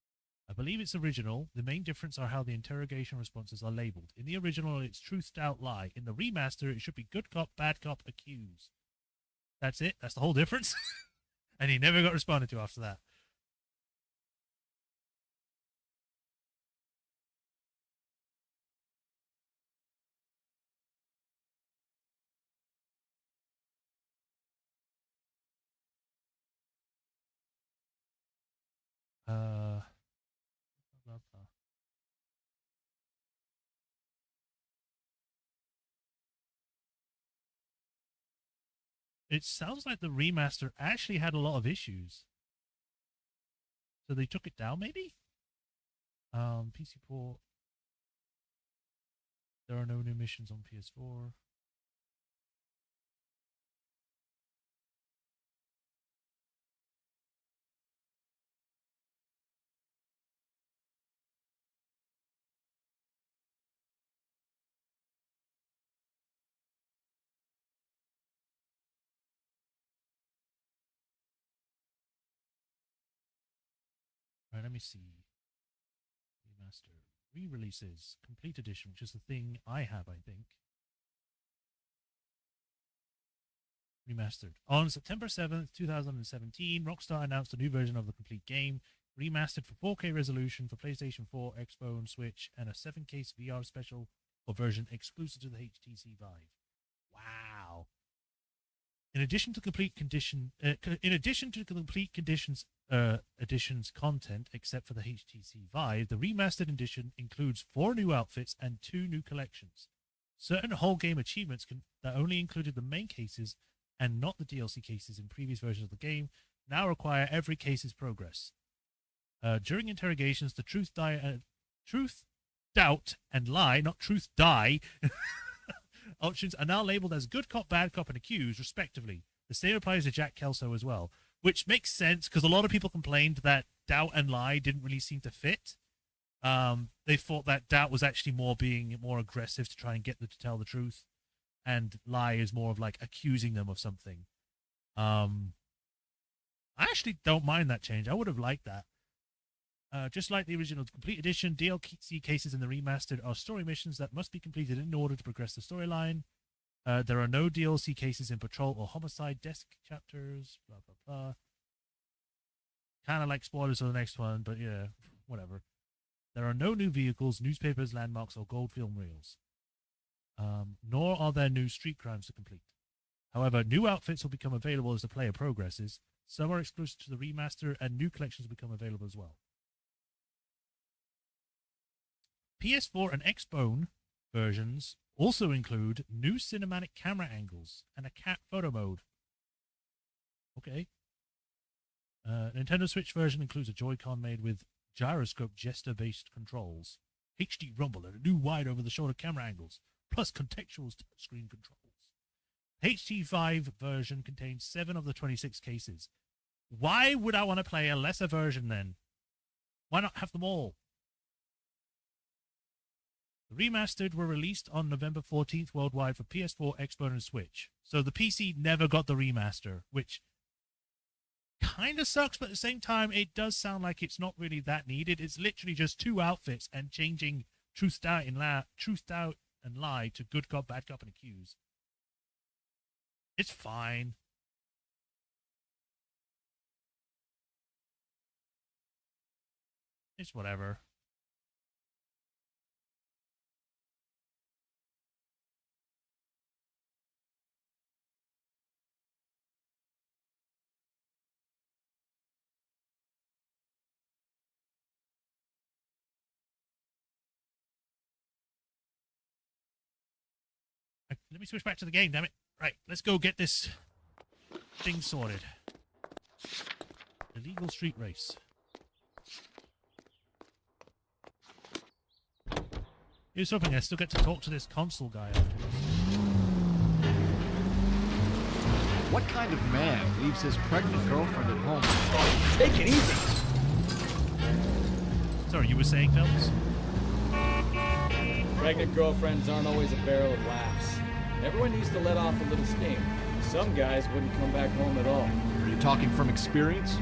I believe it's original. The main difference are how the interrogation responses are labeled. In the original, it's truth, doubt, lie. In the remaster, it should be good cop, bad cop, accuse. That's it. That's the whole difference. And he never got responded to after that. Blah, blah. It sounds like the remaster actually had a lot of issues. So they took it down, maybe? PC port. There are no new missions on PS4. All right, let me see. Remaster. Re-releases. Complete edition, which is the thing I have, I think. Remastered. On September 7th, 2017, Rockstar announced a new version of the complete game, remastered for 4K resolution for PlayStation 4, Xbox, Switch, and a 7-case VR special or version exclusive to the HTC Vive. Wow. In addition to complete conditions edition's content, except for the HTC Vive, the remastered edition includes 4 new outfits and 2 new collections. Certain whole game achievements that only included the main cases and not the DLC cases in previous versions of the game now require every case's progress. During interrogations, the truth, doubt, and lie, not truth, die, options are now labeled as good cop, bad cop, and accused, respectively. The same applies to Jack Kelso as well, which makes sense because a lot of people complained that doubt and lie didn't really seem to fit. They thought that doubt was actually being more aggressive to try and get them to tell the truth, and lie is more of like accusing them of something. I actually don't mind that change. I would have liked that. Just like the original complete edition, DLC cases in the remastered are story missions that must be completed in order to progress the storyline. There are no DLC cases in Patrol or Homicide desk chapters, blah, blah, blah. Kind of like spoilers for the next one, but yeah, whatever. There are no new vehicles, newspapers, landmarks, or gold film reels. Nor are there new street crimes to complete. However, new outfits will become available as the player progresses. Some are exclusive to the remaster, and new collections will become available as well. PS4 and Xbone versions also include new cinematic camera angles and a cat photo mode. Okay. Nintendo Switch version includes a Joy-Con made with gyroscope gesture-based controls, HD rumble, and a new wide-over-the-shoulder camera angles, plus contextual touchscreen controls. HT5 version contains 7 of the 26 cases. Why would I want to play a lesser version then? Why not have them all? The remastered were released on November 14th worldwide for PS4, Xbox, and Switch. So the PC never got the remaster, which kind of sucks, but at the same time, it does sound like it's not really that needed. It's literally just 2 outfits and changing truth, doubt, and lie to good cop, bad cop, and accuse. It's fine. It's whatever. Let me switch back to the game, damn it. Right, let's go get this thing sorted. Illegal street race. Here's hoping I still get to talk to this consul guy afterwards. What kind of man leaves his pregnant girlfriend at home? Take it easy. Sorry, you were saying, Phelps? Pregnant girlfriends aren't always a barrel of laughs. Everyone needs to let off a little steam. Some guys wouldn't come back home at all. Are you talking from experience?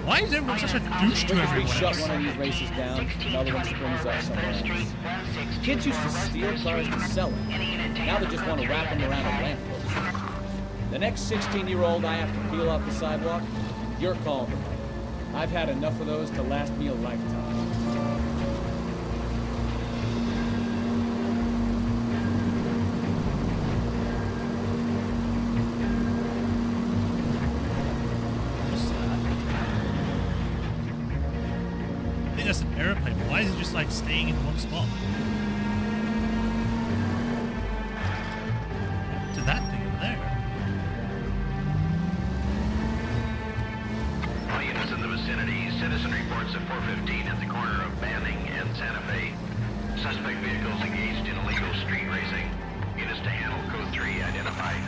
Why is everyone such a douche to everyone Shut else? one of these races down, another one springs up somewhere else. Kids used to steal cars to sell them. Now they just want to wrap them around a lamppost. The next 16-year-old I have to peel off the sidewalk, you're calling them. I've had enough of those to last me a lifetime. I think that's an airplane, but why is it just like staying in one spot? To that thing over there. All units in the vicinity, citizen reports at 415 at the corner of Banning and Santa Fe. Suspect vehicles engaged in illegal street racing. Units to handle code 3 identified.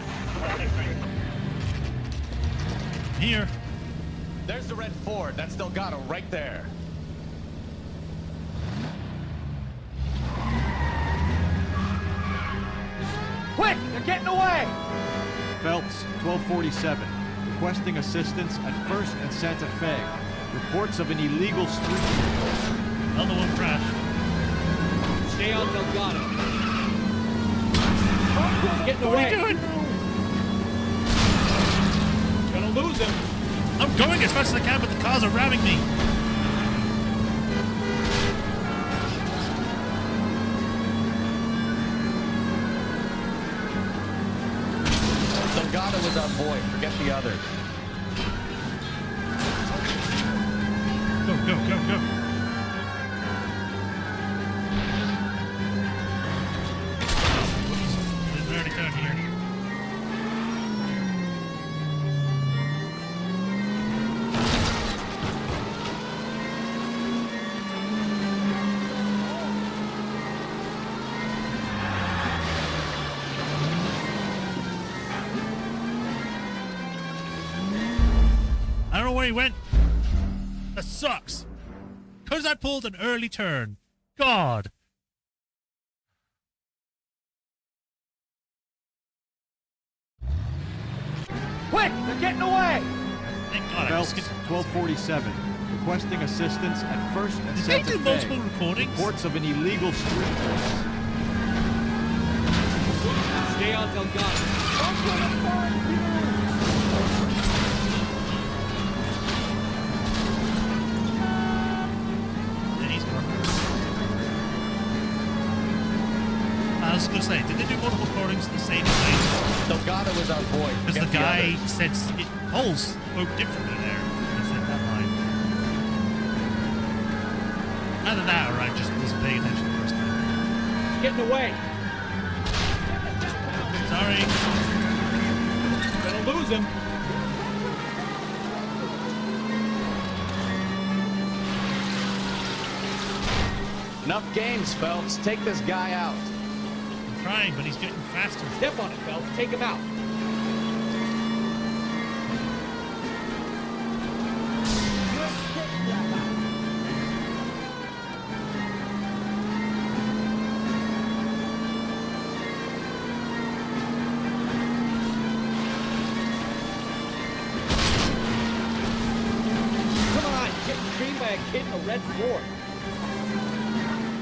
Here. There's the red Ford. That's Delgado right there. Quick! They're getting away! Phelps, 1247. Requesting assistance at 1st and Santa Fe. Reports of an illegal street. Another one crashed. Stay on Delgado. Getting What away. are you doing? Gonna lose him. I'm going as fast as I can, but the cars are ramming me. Delgado was our boy. Forget the others. Go, go, go, go. Whoops. There's an early turn here. I don't know where he went. That sucks. Because I pulled an early turn. God. Quick! They're getting away! Thank God. Phelps, 1247. Requesting assistance at 1st and Did Santa they do Fe. multiple recordings? Reports of an illegal street race. Stay on Delgado. Yeah, he's gone. I was going to say, did they do multiple recordings at the same place? Delgado was our boy. Because Forget the guy others. said Coles spoke differently there. He said that line. Either that or I just wasn't paying attention the first time. Getting away. Sorry. Gonna lose him. Enough games, Phelps. Take this guy out. I'm trying, but he's getting faster. Step on it, Phelps. Take him out. Come on, you're getting creamed by a kid in a red Ford.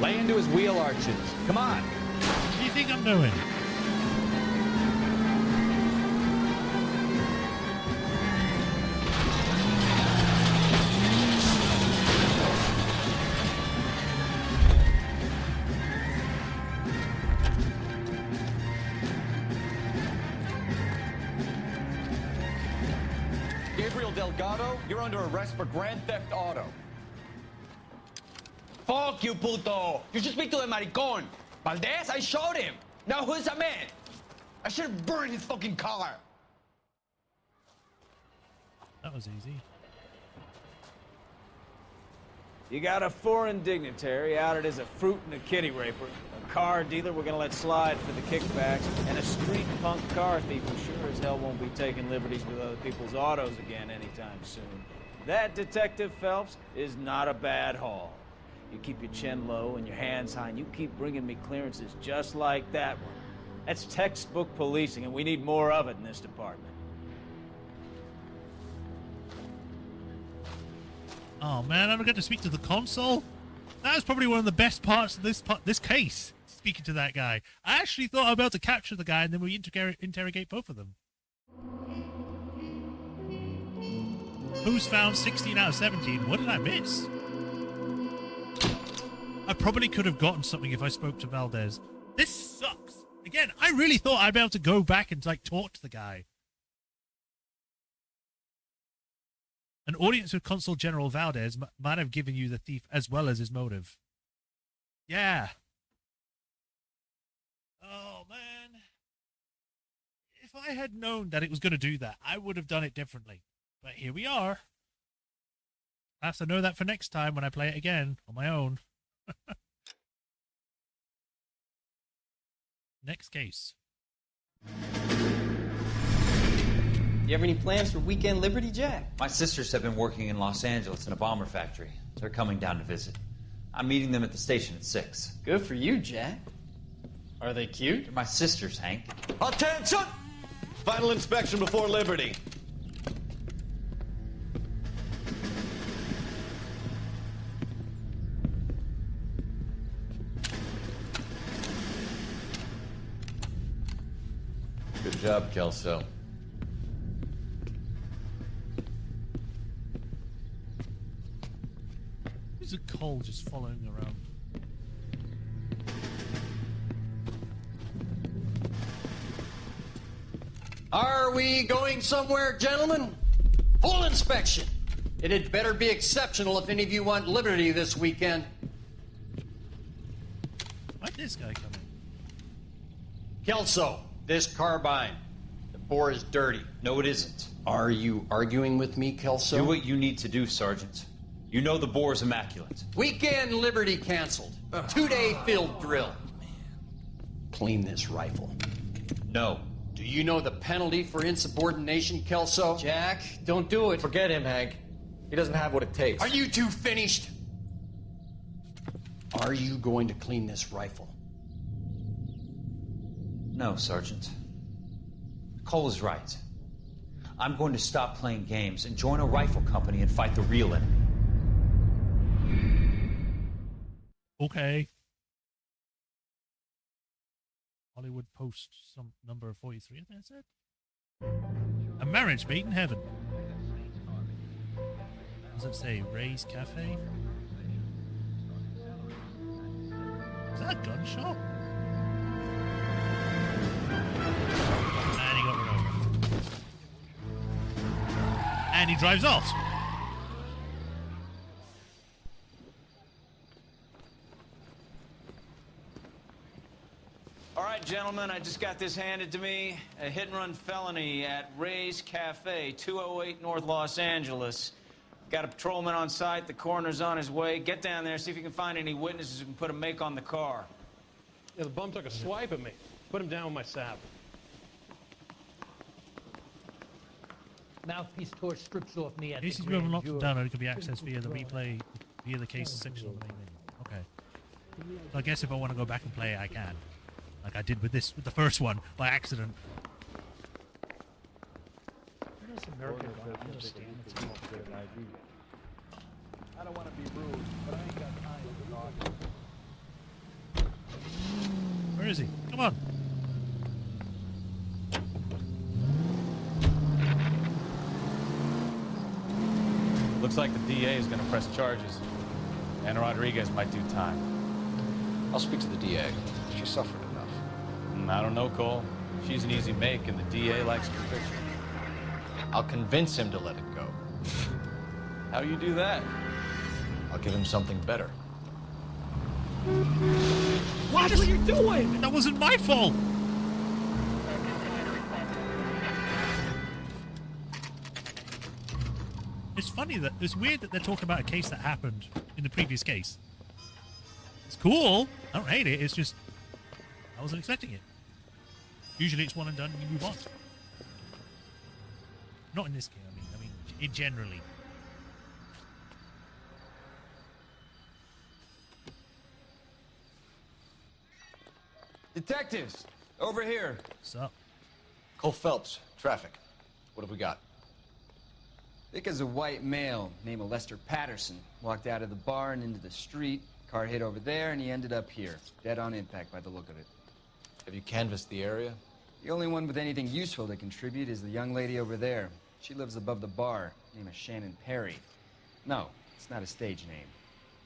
Lay into his wheel arches. Come on. What do you think I'm doing? Delgado, you're under arrest for grand theft auto. Fuck you, puto! You should speak to the maricón. Valdez, I showed him. Now who's the man? I should have burned his fucking car. That was easy. You got a foreign dignitary outed as a fruit and a kitty raper, a car dealer we're gonna let slide for the kickbacks, and a street punk car thief who sure as hell won't be taking liberties with other people's autos again anytime soon. That, Detective Phelps, is not a bad haul. You keep your chin low and your hands high, and you keep bringing me clearances just like that one. That's textbook policing, and we need more of it in this department. Oh man, I don't get to speak to the consul. That was probably one of the best parts of this case. Speaking to that guy, I actually thought I was about to capture the guy, and then we interrogate both of them. Who's found 16 out of 17? What did I miss? I probably could have gotten something if I spoke to Valdez. This sucks. Again, I really thought I'd be able to go back and like talk to the guy. An audience with Consul General Valdez might have given you the thief as well as his motive. Yeah. Oh, man. If I had known that it was going to do that, I would have done it differently. But here we are. I have to know that for next time when I play it again on my own. Next case. You have any plans for weekend Liberty, Jack? My sisters have been working in Los Angeles in a bomber factory. They're coming down to visit. I'm meeting them at the station at 6. Good for you, Jack. Are they cute? They're my sisters, Hank. Attention! Final inspection before Liberty. Good job, Kelso. There's a coal just following around. Are we going somewhere, gentlemen? Full inspection. It had better be exceptional if any of you want liberty this weekend. Why'd this guy come in? Kelso, this carbine. The bore is dirty. No, it isn't. Are you arguing with me, Kelso? Do what you need to do, Sergeant. You know the bore's immaculate. Weekend liberty canceled. 2-day field drill. Clean this rifle. No. Do you know the penalty for insubordination, Kelso? Jack, don't do it. Forget him, Hank. He doesn't have what it takes. Are you two finished? Are you going to clean this rifle? No, Sergeant. Cole is right. I'm going to stop playing games and join a rifle company and fight the real enemy. Okay. Hollywood Post, some number 43, I think I said. A marriage made in heaven. Does it say Ray's Cafe? Is that a gunshot? And he got run over. And he drives off. All right, gentlemen, I just got this handed to me. A hit-and-run felony at Ray's Cafe, 208 North Los Angeles. Got a patrolman on site. The coroner's on his way. Get down there, see if you can find any witnesses who can put a make on the car. Yeah, the bum took a swipe at me. Put him down with my sap. Mouthpiece torch strips off me at This the is where grand unlocked and jury. downloaded can be accessed via the replay, via the cases section of the main menu. Okay. So I guess if I want to go back and play it, I can. Like I did with this, with the first one, by accident. This American don't understand it's not good. I don't want to be rude, but I ain't got time to talk. Where is he? Come on. Looks like the DA is going to press charges. And Rodriguez might do time. I'll speak to the DA. She suffered enough. I don't know, Cole. She's an easy make, and the DA likes conviction. I'll convince him to let it go. How do you do that? I'll give him something better. What are you doing? That wasn't my fault. It's funny that it's weird that they're talking about a case that happened in the previous case. It's cool. I don't hate it. It's just I wasn't expecting it. Usually it's one and done and you move on. Not in this game. I mean, it generally. Detectives, over here. What's up? Cole Phelps, traffic. What have we got? Thick as a white male, name of Lester Patterson. Walked out of the bar and into the street. Car hit over there, and he ended up here. Dead on impact by the look of it. Have you canvassed the area? The only one with anything useful to contribute is the young lady over there. She lives above the bar. Name is Shannon Perry. No, it's not a stage name.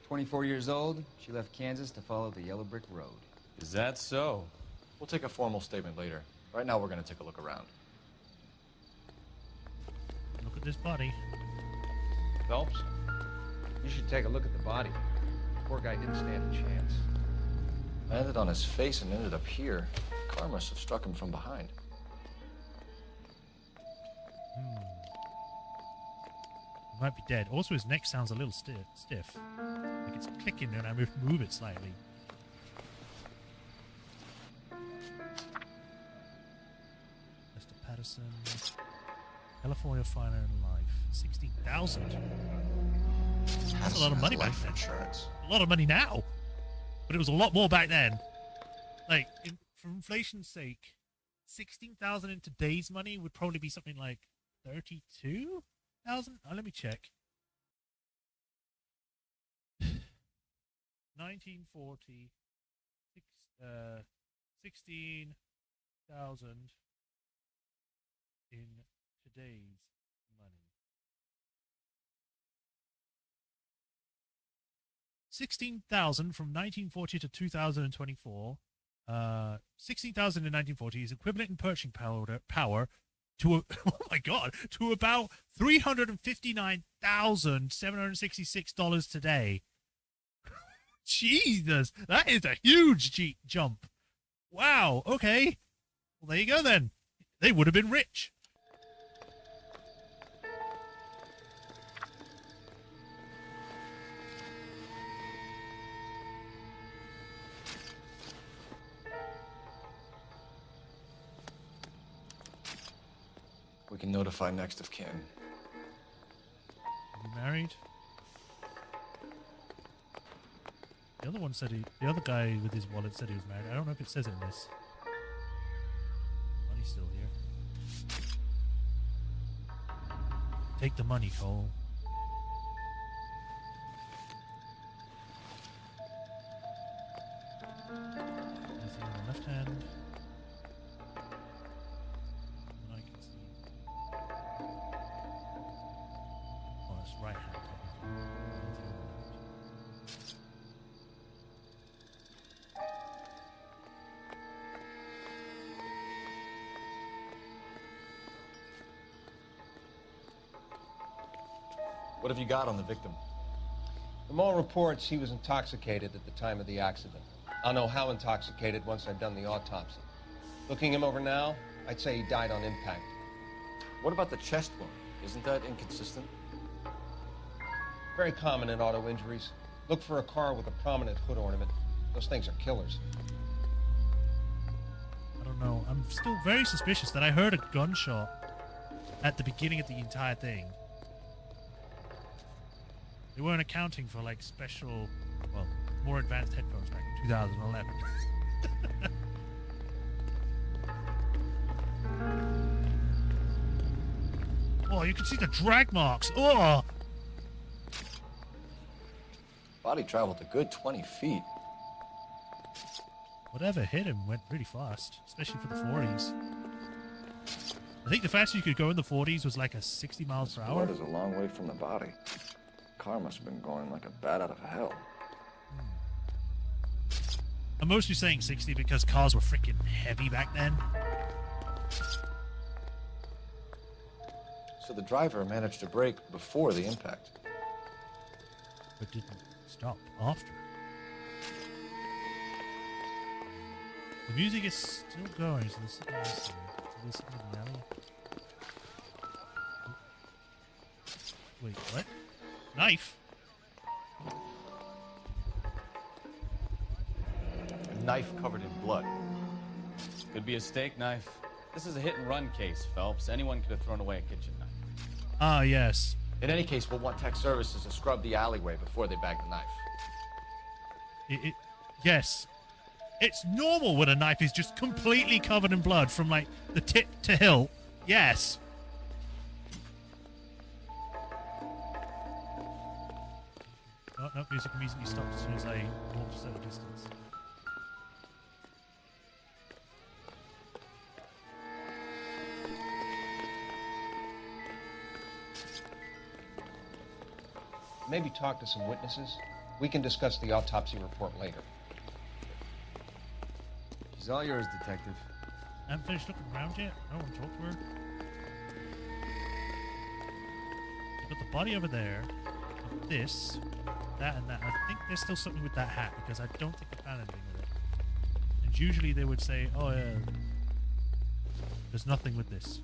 24 years old, she left Kansas to follow the Yellow Brick Road. Is that so? We'll take a formal statement later. Right now, we're going to take a look around. Look at this body. Phelps? You should take a look at the body. Poor guy didn't stand a chance. Landed on his face and ended up here. Car must have struck him from behind. He might be dead. Also, his neck sounds a little stiff. Like it's clicking and I move it slightly. Mr. Patterson. California Finer in Life. 16,000. That's a lot of money back then. Insurance. A lot of money now. But it was a lot more back then. Like, for inflation's sake, 16,000 in today's money would probably be something like 32,000? Let me check. 1940, 16,000 in today's money. 16,000 from 1940 to 2024. 16,000 in 1940 is equivalent in purchasing power to oh my god, to about $359,766 today. Jesus, that is a huge jump. Wow. Okay. Well, there you go then. They would have been rich. We can notify next of kin. You married? The other one said the other guy with his wallet said he was married. I don't know if it says it in this. Money's still here. Take the money, Cole. Anything on the left hand? I can see. Oh, it's right hand. What have you got on the victim? From all reports, he was intoxicated at the time of the accident. I'll know how intoxicated once I've done the autopsy. Looking him over now, I'd say he died on impact. What about the chest wound? Isn't that inconsistent? Very common in auto injuries. Look for a car with a prominent hood ornament. Those things are killers. I don't know. I'm still very suspicious that I heard a gunshot at the beginning of the entire thing. They weren't accounting for like special, well, more advanced headphones back in 2011. Oh, you can see the drag marks. Oh! Body traveled a good 20 feet. Whatever hit him went really fast, especially for the 40s. I think the fastest you could go in the 40s was like a 60 miles per hour. Blood is a long way from the body. Car must have been going like a bat out of hell. I'm mostly saying 60 because cars were freaking heavy back then. So the driver managed to brake before the impact. But didn't stop after. The music is still going, so there's something else here. So there's something in the alley. Wait, what? Knife? A knife covered in blood. Could be a steak knife. This is a hit-and-run case, Phelps. Anyone could have thrown away a kitchen knife. Ah, yes. In any case, we'll want tech services to scrub the alleyway before they bag the knife. Yes. It's normal when a knife is just completely covered in blood from, like, the tip to hilt. Yes. Oh, no, music immediately stopped as soon as I walked a certain distance. Maybe talk to some witnesses. We can discuss the autopsy report later. She's all yours, Detective. I haven't finished looking around yet. I don't want to talk to her. You got the body over there. This, that, and that. I think there's still something with that hat because I don't think I found anything with it. And usually they would say, "Oh yeah, there's nothing with this."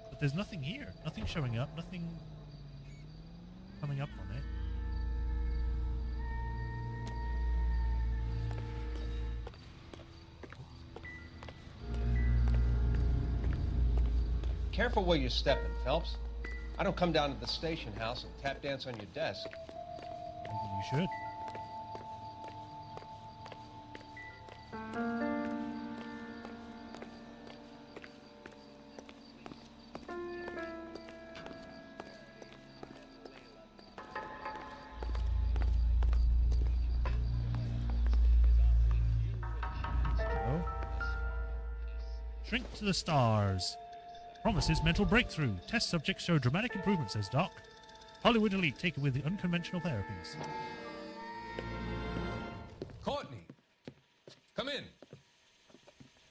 But there's nothing here. Nothing showing up. Nothing coming up on it. Careful where you're stepping, Phelps. I don't come down to the station house and tap dance on your desk. You should. Shrink to the stars. Promises mental breakthrough. Test subjects show dramatic improvement, says Doc. Hollywood elite taken with the unconventional therapies. Courtney, come in.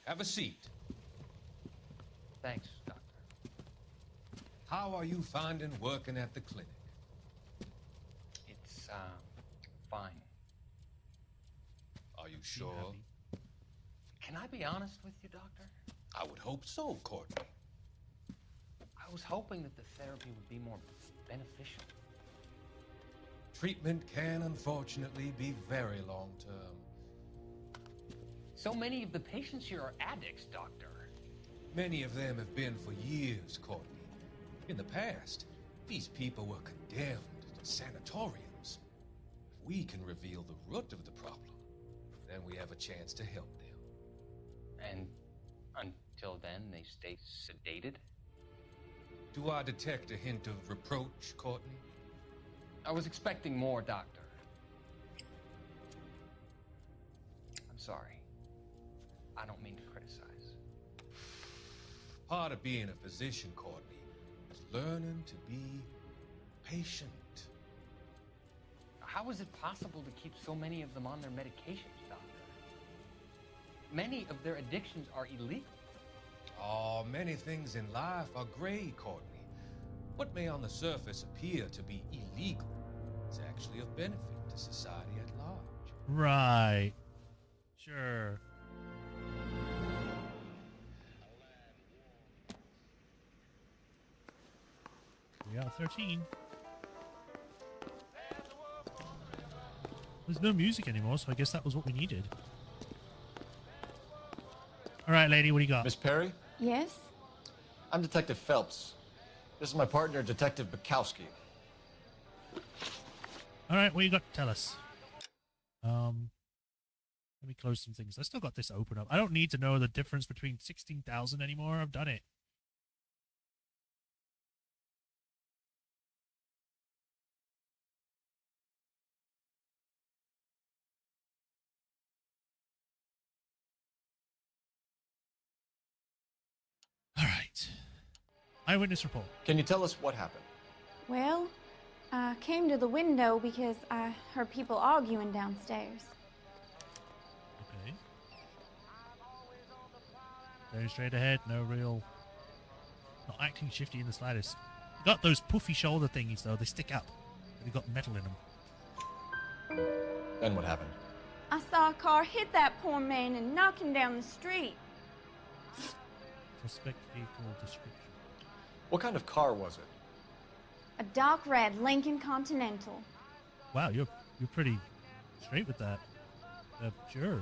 Have a seat. Thanks, Doctor. How are you finding working at the clinic? It's, fine. Are you sure? Can I be honest with you, Doctor? I would hope so, Courtney. I was hoping that the therapy would be more beneficial. Treatment can unfortunately be very long-term. So many of the patients here are addicts, Doctor. Many of them have been for years, Courtney. In the past, these people were condemned to sanatoriums. If we can reveal the root of the problem, then we have a chance to help them. And until then, they stay sedated? Do I detect a hint of reproach, Courtney? I was expecting more, Doctor. I'm sorry. I don't mean to criticize. Part of being a physician, Courtney, is learning to be patient. How is it possible to keep so many of them on their medications, Doctor? Many of their addictions are illegal. Oh, many things in life are gray, Courtney. What may on the surface appear to be illegal is actually of benefit to society at large. Right. Sure. We got 13. There's no music anymore, so I guess that was what we needed. All right, lady, what do you got? Miss Perry? Yes? I'm Detective Phelps. This is my partner, Detective Bukowski. All right, what you got to tell us? Let me close some things. I still got this open up. I don't need to know the difference between 16,000 anymore. I've done it. All right. Eyewitness report. Can you tell us what happened? Well, I came to the window because I heard people arguing downstairs. Okay. Very straight ahead, no real... Not acting shifty in the slightest. Got those puffy shoulder thingies, though. They stick up. They've got metal in them. Then what happened? I saw a car hit that poor man and knock him down the street. Suspect vehicle description. What kind of car was it? A dark red Lincoln Continental. Wow, you're pretty straight with that. Sure.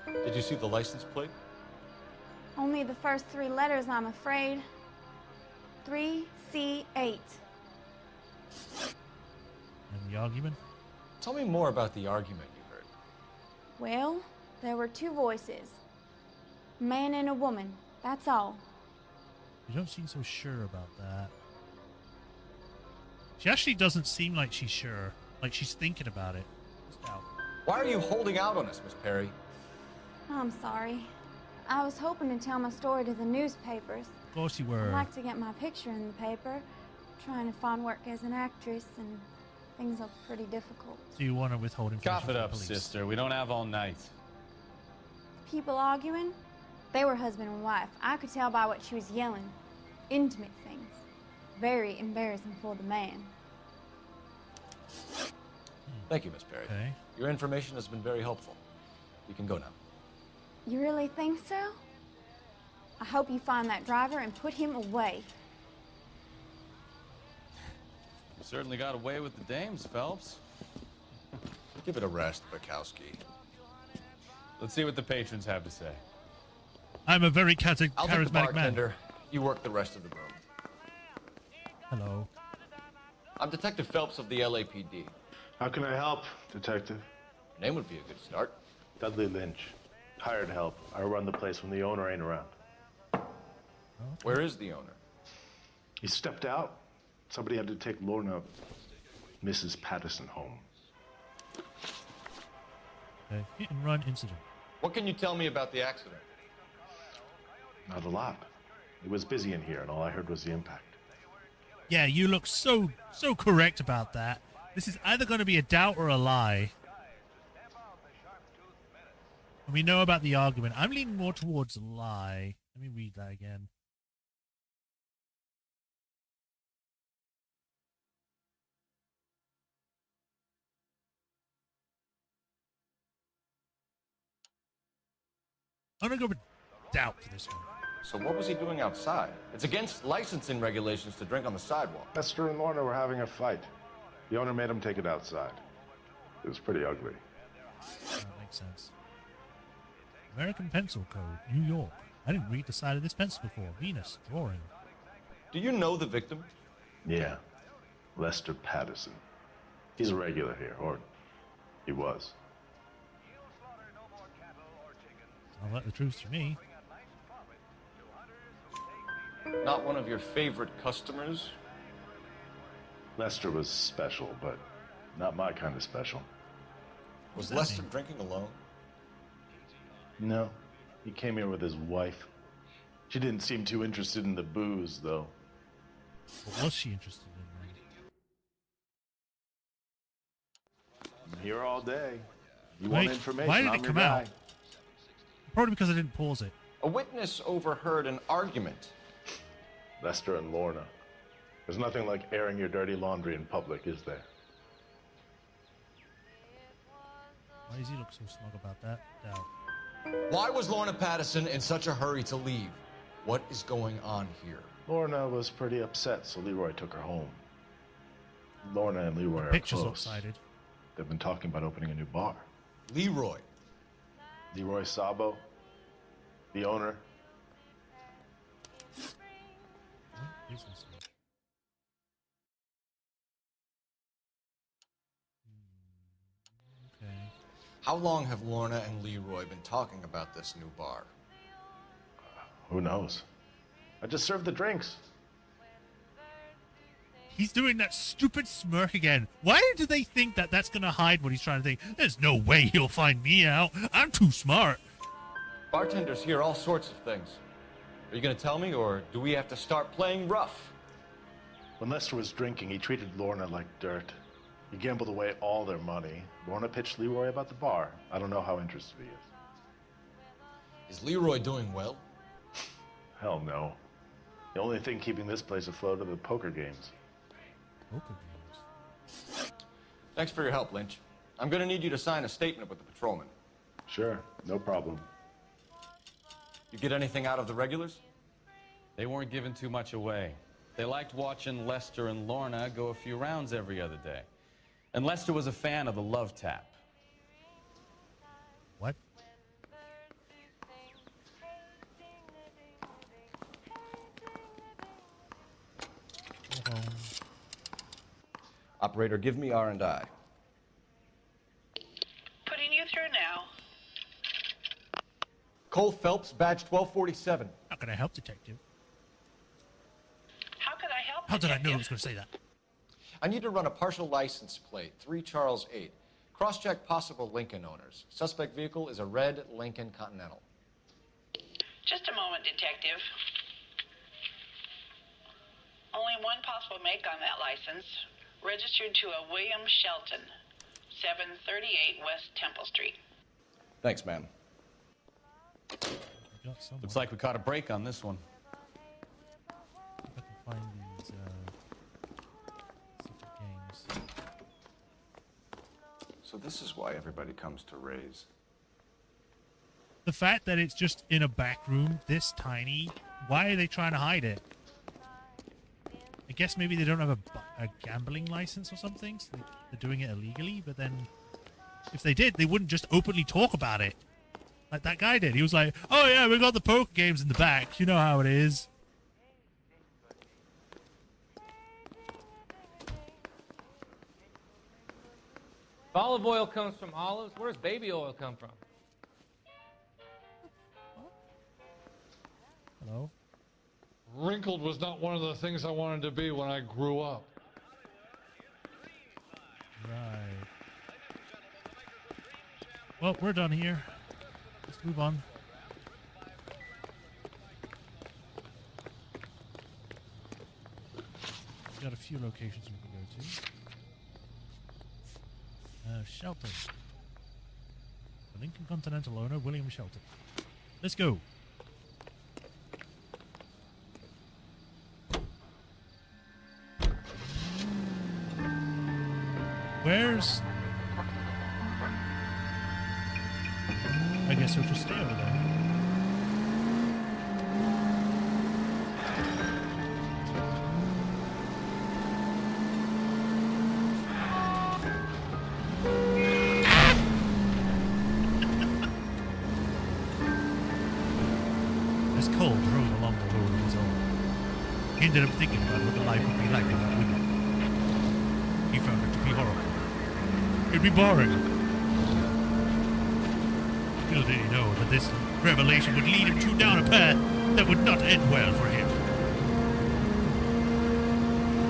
Did you see the license plate? Only the first 3 letters, I'm afraid. 3C8. And the argument? Tell me more about the argument you heard. Well, there were 2 voices. A man and a woman, that's all. You don't seem so sure about that. She actually doesn't seem like she's sure. Like she's thinking about it. Why are you holding out on us, Miss Perry? I'm sorry. I was hoping to tell my story to the newspapers. Of course you were. I'd like to get my picture in the paper. Trying to find work as an actress, and things look pretty difficult. Do you want to withhold information? Cough it up, sister. We don't have all night. People arguing? They were husband and wife. I could tell by what she was yelling. Intimate things. Very embarrassing for the man. Thank you, Miss Perry. Okay. Your information has been very helpful. You can go now. You really think so? I hope you find that driver and put him away. You certainly got away with the dames, Phelps. Give it a rest, Bukowski. Let's see what the patrons have to say. I'm a very I'll take the charismatic man. bartender. You work the rest of the room. Hello. I'm Detective Phelps of the LAPD. How can I help, Detective? Your name would be a good start. Dudley Lynch. Hired help. I run the place when the owner ain't around. Where is the owner? He stepped out. Somebody had to take Lorna, Mrs. Patterson, home. Okay. Hit and run incident. What can you tell me about the accident? Not a lot. It was busy in here, and all I heard was the impact. Yeah, you look so correct about that. This is either going to be a doubt or a lie. And we know about the argument. I'm leaning more towards a lie. Let me read that again. I'm going to go with doubt for this one. So what was he doing outside? It's against licensing regulations to drink on the sidewalk. Esther and Lorna were having a fight. The owner made him take it outside. It was pretty ugly. That makes sense. American Pencil Code, New York. I didn't read the side of this pencil before. Venus, drawing. Do you know the victim? Yeah. Lester Patterson. He's a regular here, or he was. Sounds like the truth to me. Not one of your favorite customers? Lester was special, but not my kind of special. Was Lester drinking alone? No. He came here with his wife. She didn't seem too interested in the booze, though. What was she interested in, man? I'm here all day. You want information? Why did I'm it your come guy. out? Probably because I didn't pause it. A witness overheard an argument. Lester and Lorna. There's nothing like airing your dirty laundry in public, is there? Why does he look so smug about that? Doubt. Why was Lorna Patterson in such a hurry to leave? What is going on here? Lorna was pretty upset, so Leroy took her home. Lorna and Leroy are Pictures close. lopsided. They've been talking about opening a new bar. Leroy. Leroy Sabo, the owner. What is this one? Okay. How long have Lorna and Leroy been talking about this new bar? Who knows? I just served the drinks. He's doing that stupid smirk again. Why do they think that that's going to hide what he's trying to think? There's no way he'll find me out. I'm too smart. Bartenders hear all sorts of things. Are you going to tell me, or do we have to start playing rough? When Lester was drinking, he treated Lorna like dirt. He gambled away all their money. Lorna pitched Leroy about the bar. I don't know how interested he is. Is Leroy doing well? Hell no. The only thing keeping this place afloat are the poker games. Poker games? Thanks for your help, Lynch. I'm gonna need you to sign a statement with the patrolman. Sure, no problem. You get anything out of the regulars? They weren't giving too much away. They liked watching Lester and Lorna go a few rounds every other day. And Lester was a fan of the love tap. What? Operator, give me R&I. Putting you through now. Cole Phelps, badge 1247. How can I help, detective? How could I help? How did I know I was going to say that? I need to run a partial license plate, 3 Charles 8. Cross-check possible Lincoln owners. Suspect vehicle is a red Lincoln Continental. Just a moment, detective. Only one possible make on that license. Registered to a William Shelton, 738 West Temple Street. Thanks, ma'am. Looks like we caught a break on this one. If I can find these secret games. So this is why everybody comes to Ray's. The fact that it's just in a back room, this tiny, why are they trying to hide it? I guess maybe they don't have a gambling license or something, so they're doing it illegally, but then if they did, they wouldn't just openly talk about it. Like that guy did. He was like, oh yeah, we got the poker games in the back. You know how it is. If olive oil comes from olives, where does baby oil come from? Hello? Wrinkled was not one of the things I wanted to be when I grew up. Right. Well, we're done here. Let's move on. We've got a few locations we can go to. Shelton. The Lincoln Continental owner, William Shelton. Let's go. Where's... I guess we'll just stay over there. As Cole drove along the road on his own, he ended up thinking about what the life would be like without women. He found it to be horrible. It'd be boring. Little did he know that this revelation would lead him down a path that would not end well for him.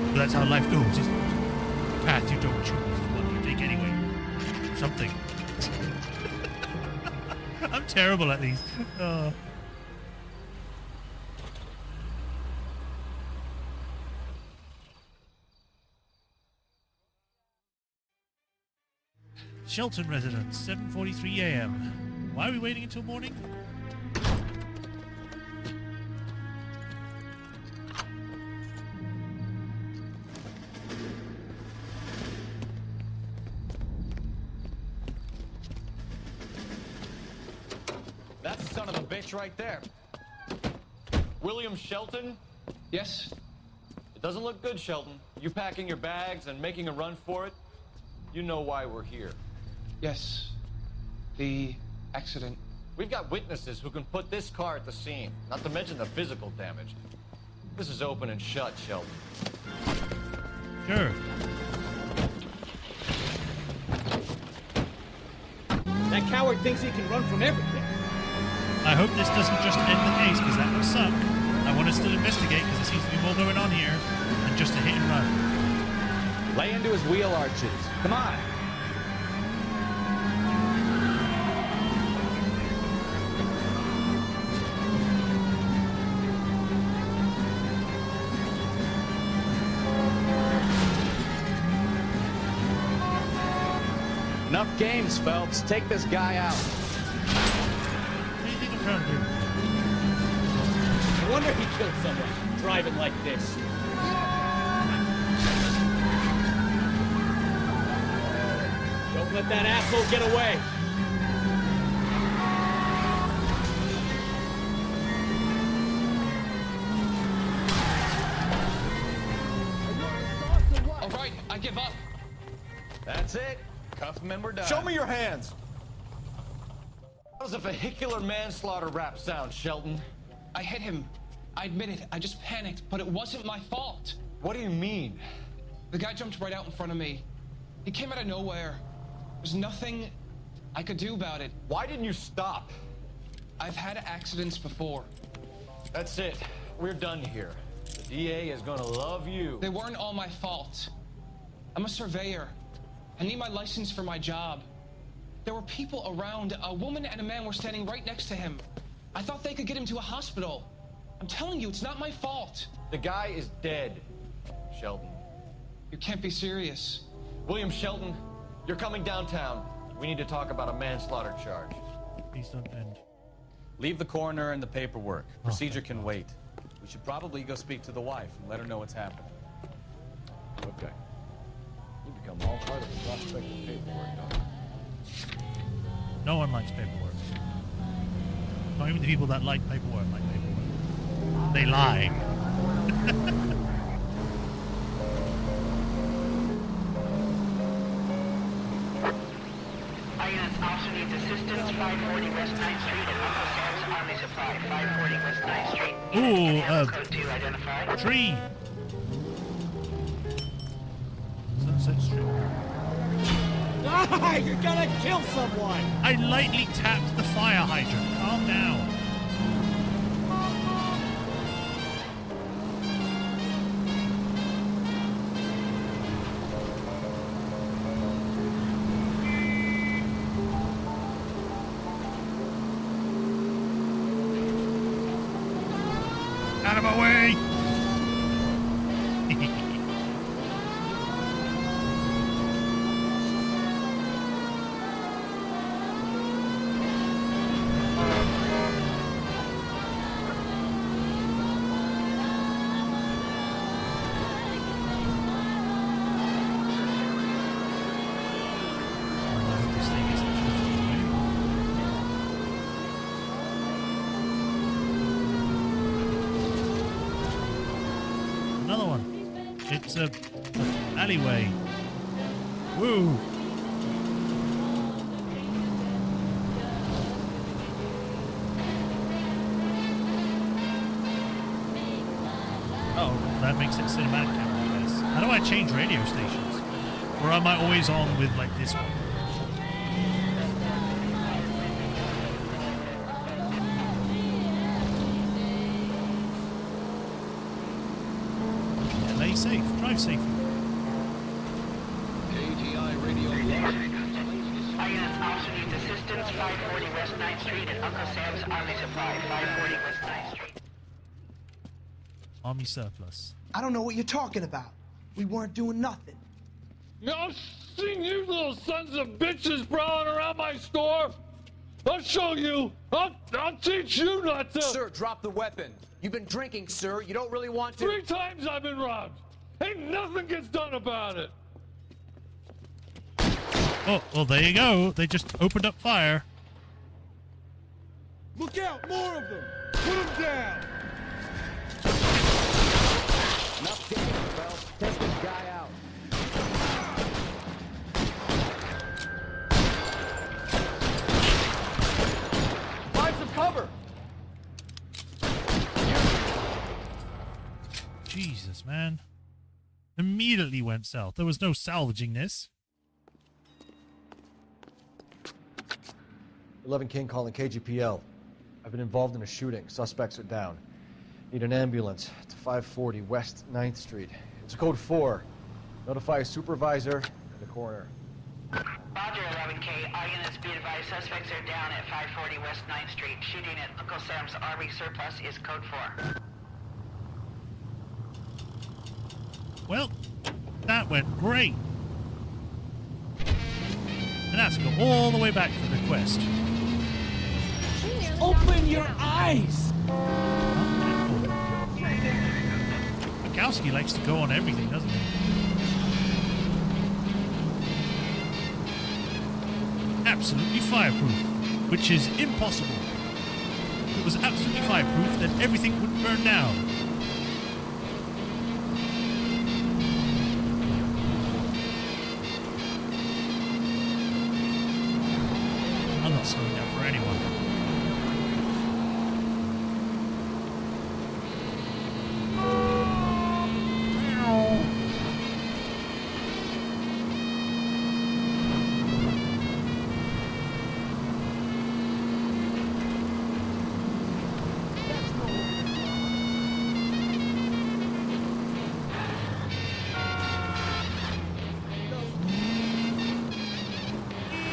But that's how life goes, isn't it? The path you don't choose is one you take anyway. Something. I'm terrible at these. Shelton residence, 7:43 a.m. Why are we waiting until morning? That's the son of a bitch right there. William Shelton? Yes? It doesn't look good, Shelton. You packing your bags and making a run for it? You know why we're here. Yes. The accident. We've got witnesses who can put this car at the scene, not to mention the physical damage. This is open and shut, Shelton. Sure. That coward thinks he can run from everything. I hope this doesn't just end the case, because that would suck. I want to still investigate, because there seems to be more going on here than just a hit and run. Lay into his wheel arches. Come on. Enough games, Phelps. Take this guy out. What do you think I'm trying to do? wonder he killed someone, driving like this. Don't let that asshole get away. All right, I give up. That's it. Cuff him and we're done. Show me your hands. How does a vehicular manslaughter rap sound, Shelton? I hit him. I admit it. I just panicked, but it wasn't my fault. What do you mean? The guy jumped right out in front of me. He came out of nowhere. There's nothing I could do about it. Why didn't you stop? I've had accidents before. That's it. We're done here. The DA is gonna love you. They weren't all my fault. I'm a surveyor. I need my license for my job. There were people around. A woman and a man were standing right next to him. I thought they could get him to a hospital. I'm telling you, it's not my fault. The guy is dead, Shelton. You can't be serious. William Shelton, you're coming downtown. We need to talk about a manslaughter charge. Please don't end. Leave the coroner and the paperwork. Procedure can wait. We should probably go speak to the wife and let her know what's happening. Okay. You become all part of the prospective paperwork, don't you? No one likes paperwork. Not even the people that like paperwork like paperwork. They lie. INS officer needs assistance, 540 West 9th Street at Uncle Sam's Army Supply, 540 West 9th Street. Code 2 identified. Tree. Sunset Street. Ah, you're gonna kill someone! I lightly tapped the fire hydrant. Calm down. Out of my way! Another one. It's a alleyway. Woo! Oh, that makes it cinematic camera, I guess. How do I change radio stations? Or am I always on with like this one? Play safe. Drive safely. KGI radio lost. INS officer needs assistance, 540 West 9th Street at Uncle Sam's Army Supply, 540 West 9th Street. Army surplus. I don't know what you're talking about. We weren't doing nothing. I've seen you little sons of bitches prowling around my store. I'll show you. I'll teach you not to. Sir, drop the weapon. You've been drinking, sir. You don't really want to. 3 times I've been robbed. Ain't nothing gets done about it. Oh, well, there you go. They just opened up fire. Look out, more of them. Put them down. Enough damage, Phelps. Take this guy out. Find some cover. Jesus, man. Immediately went south. There was no salvaging this. 11 King calling KGPL. I've been involved in a shooting. Suspects are down. Need an ambulance to 540 West 9th Street. It's code 4. Notify a supervisor and the coroner. Roger, 11K. INS be advised, suspects are down at 540 West 9th Street. Shooting at Uncle Sam's Army Surplus is code 4. Well, that went great. And that's to go all the way back for the quest. Open your eyes! Wachowski likes to go on everything, doesn't he? Absolutely fireproof, which is impossible. If it was absolutely fireproof, then everything would burn down. I'm not slowing down for anyone.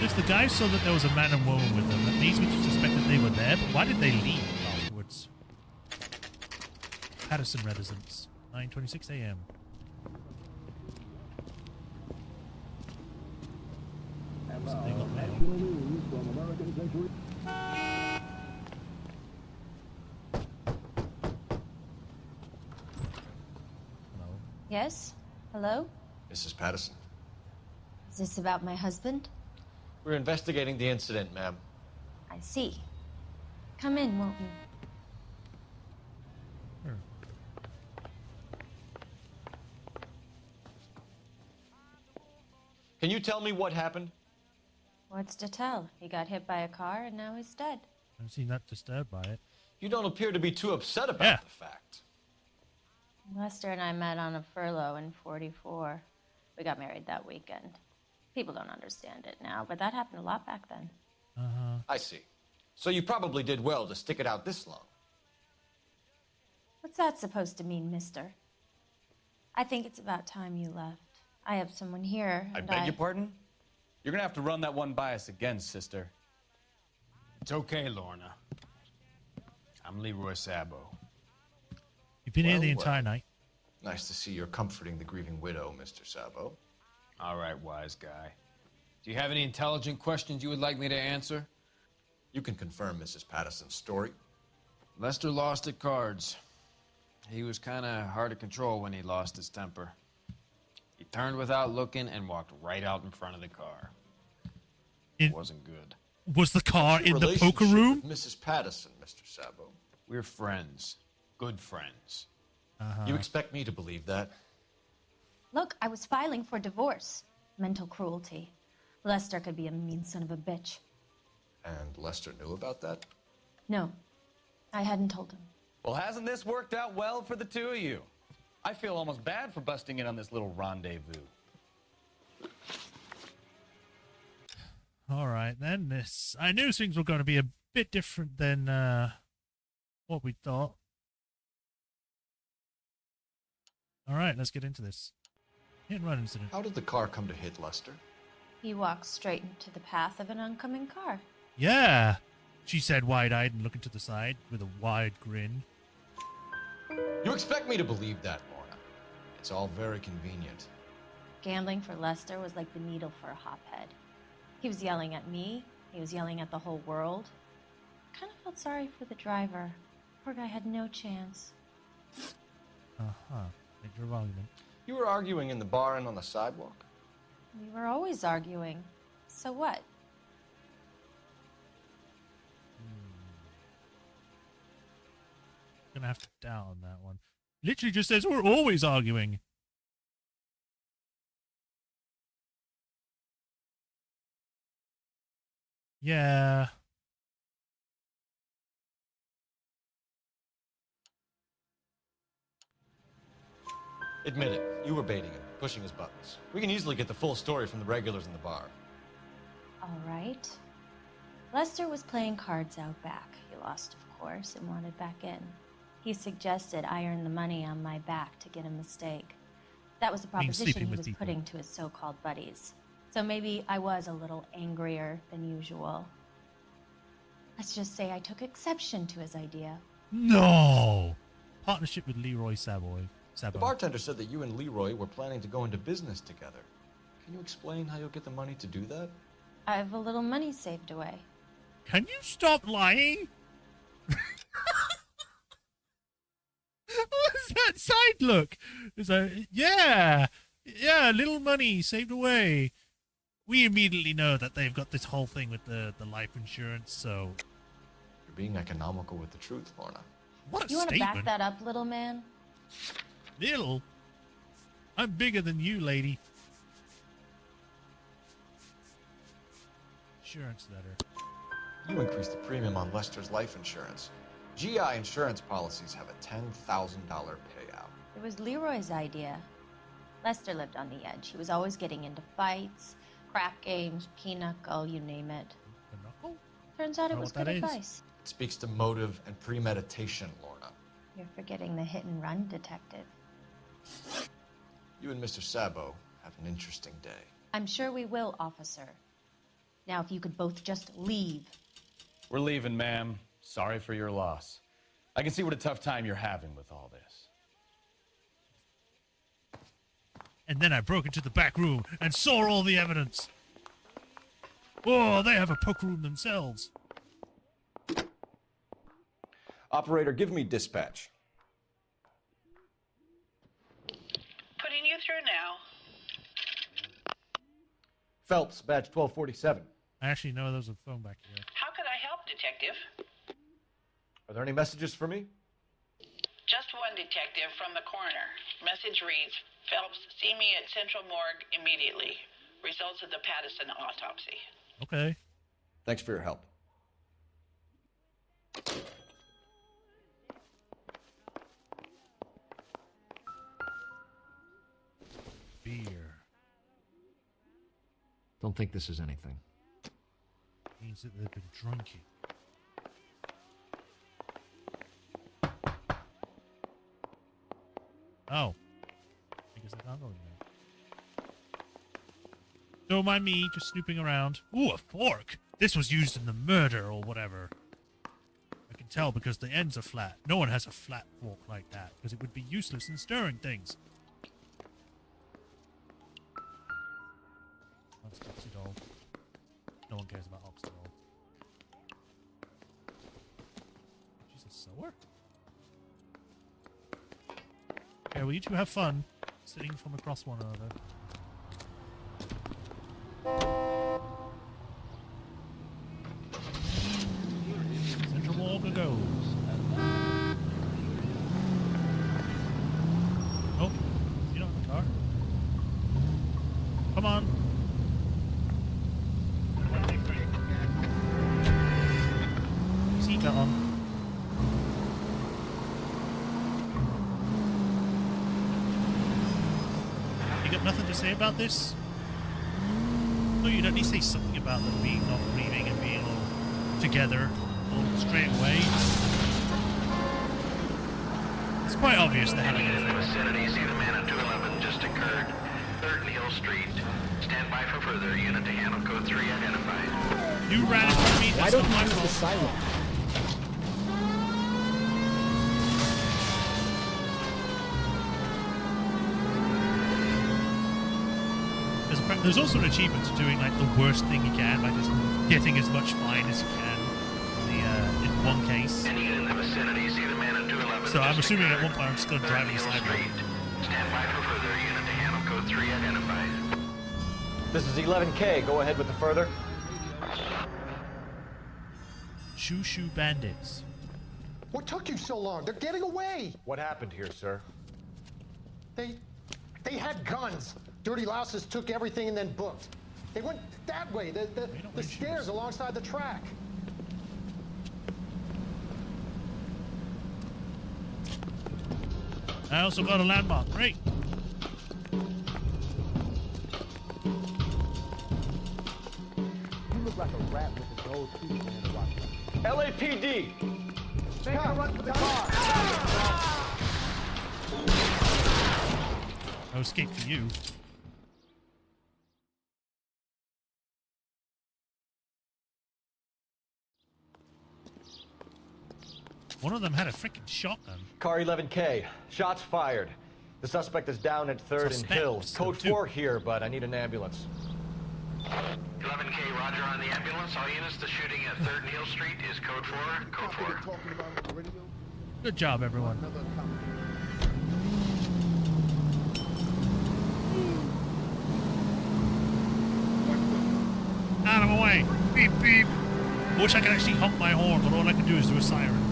If the guys saw that there was a man and woman with them, that leads me to suspect that they were there, but why did they leave afterwards? Patterson residence, 9:26 a.m. Yes? Hello? Mrs. Patterson. Is this about my husband? We're investigating the incident, ma'am. I see. Come in, won't you? Can you tell me what happened? What's to tell? He got hit by a car and now he's dead. I don't seem that disturbed by it. You don't appear to be too upset about the fact. Lester and I met on a furlough in '44. We got married that weekend. People don't understand it now, but that happened a lot back then. I see. So you probably did well to stick it out this long. What's that supposed to mean, mister? I think it's about time you left. I have someone here, I and beg your pardon? You're gonna have to run that one by us again, sister. It's okay, Lorna. I'm Leroy Sabo. You've been here the entire night. Nice to see you're comforting the grieving widow, Mr. Sabo. All right, wise guy. Do you have any intelligent questions you would like me to answer? You can confirm Mrs. Patterson's story. Lester lost at cards. He was kind of hard to control when he lost his temper. He turned without looking and walked right out in front of the car. It wasn't good. Was the car in the poker room? Mrs. Patterson, Mr. Sabo. We're friends. Good friends. You expect me to believe that? Look, I was filing for divorce. Mental cruelty. Lester could be a mean son of a bitch. And Lester knew about that? No, I hadn't told him. Well, hasn't this worked out well for the two of you? I feel almost bad for busting in on this little rendezvous. All right, then. I knew things were going to be a bit different than what we thought. All right, let's get into this. Hit and run incident. How did the car come to hit Lester? He walked straight into the path of an oncoming car. Yeah, she said, wide-eyed and looking to the side with a wide grin. You expect me to believe that, Lorna? It's all very convenient. Gambling for Lester was like the needle for a hophead. He was yelling at me. He was yelling at the whole world. I kind of felt sorry for the driver. Poor guy had no chance. Make your argument. You were arguing in the bar and on the sidewalk? We were always arguing. So what? Gonna have to down that one. Literally just says we're always arguing. Yeah. Admit it, you were baiting him, pushing his buttons. We can easily get the full story from the regulars in the bar. All right. Lester was playing cards out back. He lost, of course, and wanted back in. He suggested I earn the money on my back to get a mistake. That was the proposition he was putting to his so-called buddies. So maybe I was a little angrier than usual. Let's just say I took exception to his idea. No! Partnership with Leroy Sabo. The bartender said that you and Leroy were planning to go into business together. Can you explain how you'll get the money to do that? I have a little money saved away. Can you stop lying? What is that side look? It's like, yeah, little money saved away. We immediately know that they've got this whole thing with the life insurance, so... You're being economical with the truth, Lorna. What a You want to statement. back that up, little man? Little? I'm bigger than you, lady. Insurance letter. You increased the premium on Lester's life insurance. GI insurance policies have a $10,000 payout. It was Leroy's idea. Lester lived on the edge. He was always getting into fights, crap games, pinochle, you name it. Pinochle? Turns out it was good advice. It speaks to motive and premeditation, Lorna. You're forgetting the hit and run detective. You and Mr. Sabo have an interesting day. I'm sure we will, officer. Now, if you could both just leave. We're leaving, ma'am. Sorry for your loss. I can see what a tough time you're having with all this. And then I broke into the back room and saw all the evidence. Oh, they have a poker room themselves. Operator, give me dispatch. Putting you through now. Phelps, badge 1247. I actually know there's a phone back here. How could I help, Detective? Are there any messages for me? Just one detective from the coroner. Message reads, Phelps, see me at Central Morgue immediately. Results of the Pattison autopsy. Okay. Thanks for your help. Beer. Don't think this is anything. Means that they've been drinking. Oh. I guess I can't go in there. Don't mind me, just snooping around. Ooh, a fork! This was used in the murder or whatever. I can tell because the ends are flat. No one has a flat fork like that, because it would be useless in stirring things. That's Oxydol. No one cares about Oxydol. She's a sewer? Okay, well you two have fun sitting from across one another. Central Morgue goes. Oh, you don't have a car? Come on. Seatbelt on. You got nothing to say about this? No, you'd at least say something about them being not breathing and being all together all straight away. It's quite obvious they're having in the vicinity. See the man at 211 just occurred. 3rd Neal Street. Stand by for further. Unit to handle code 3 identified. You ran in front of me. Why don't you use the siren? There's also an achievement to doing like the worst thing you can by just getting as much fine as you can in one case. Any in the vicinity, see the man at 211. So I'm assuming at one point I'm still driving a sidewalk. Stand by for further. Unit to handle code 3 identified. This is 11K. Go ahead with the further. Shoo bandits. What took you so long? They're getting away. What happened here, sir? They had guns. Dirty louses took everything and then booked. They went that way, the stairs alongside the track. I also got a landmark. Great. You look like a rat with a gold tooth in the rock. LAPD! Make a run for the car. No escape for you. One of them had a freaking shotgun. Car 11K. Shots fired. The suspect is down at 3rd and Hill. Code 4 here, but I need an ambulance. 11K, roger on the ambulance. All units, the shooting at 3rd Neal Street is code 4. Code 4. Good job, everyone. Out of my way. Beep, beep. I wish I could actually honk my horn, but all I can do is do a siren.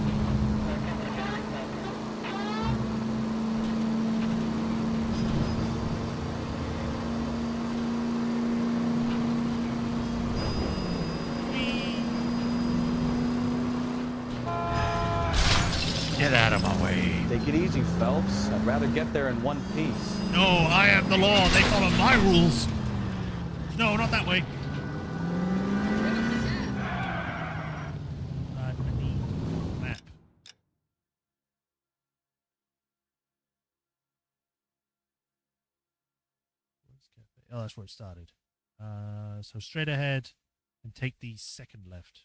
Get out of my way. Take it easy, Phelps. I'd rather get there in one piece. No, I am the law. They follow my rules. No, not that way. Map. Oh, that's where it started. So straight ahead and take the second left.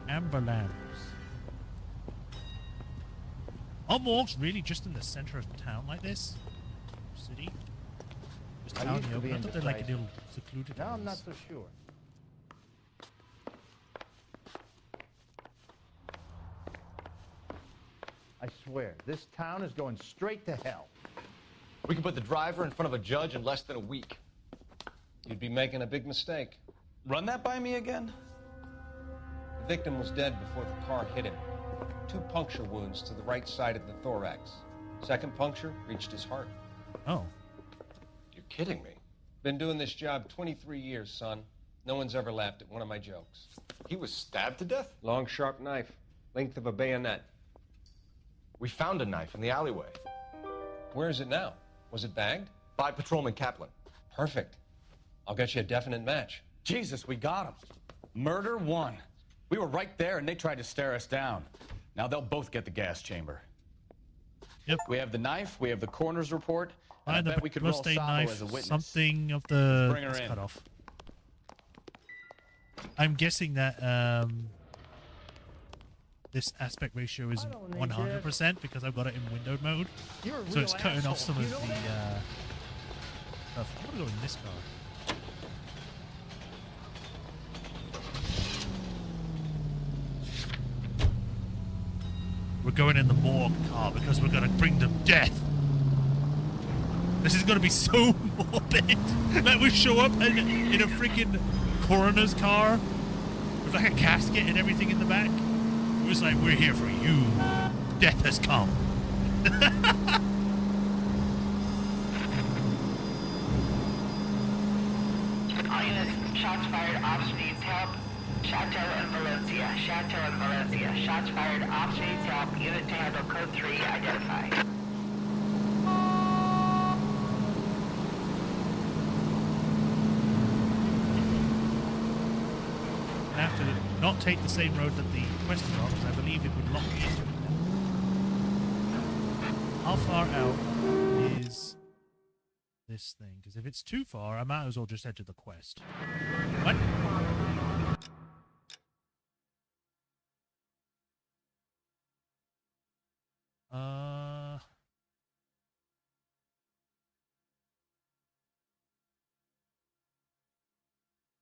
Amber lamps. Are morgues really just in the center of town like this? City? Just I town used to be open. I thought they're like a indecisive. little secluded. Now I'm not areas. so sure. I swear, this town is going straight to hell. We can put the driver in front of a judge in less than a week. You'd be making a big mistake. Run that by me again? The victim was dead before the car hit him. 2 puncture wounds to the right side of the thorax. Second puncture reached his heart. Oh. You're kidding me. Been doing this job 23 years, son. No one's ever laughed at one of my jokes. He was stabbed to death? Long, sharp knife. Length of a bayonet. We found a knife in the alleyway. Where is it now? Was it bagged? By Patrolman Kaplan. Perfect. I'll get you a definite match. Jesus, we got him. Murder 1. We were right there and they tried to stare us down. Now they'll both get the gas chamber. Yep. We have the knife, we have the coroner's report, and I Find the bet we could roll bloodstained Sabo knife. as a witness. Something of the Bring her it's in. cut off. I'm guessing that this aspect ratio is 100% because I've got it in windowed mode. You're a So real it's cutting off asshole. some You of know the that? stuff. I'm gonna go in this car. We're going in the morgue car because we're gonna bring them death. This is gonna be so morbid. Like we show up in a freaking coroner's car with like a casket and everything in the back. It was like, we're here for you. Death has come. All units, shots fired, ops needs help. Chateau and Valencia, Chateau and Valencia. Shots fired, ops needs help. Unit to handle code 3, identify. I have to not take the same road that the quest is on because I believe it would lock me into it. How far out is this thing? Because if it's too far, I might as well just head to the quest. What?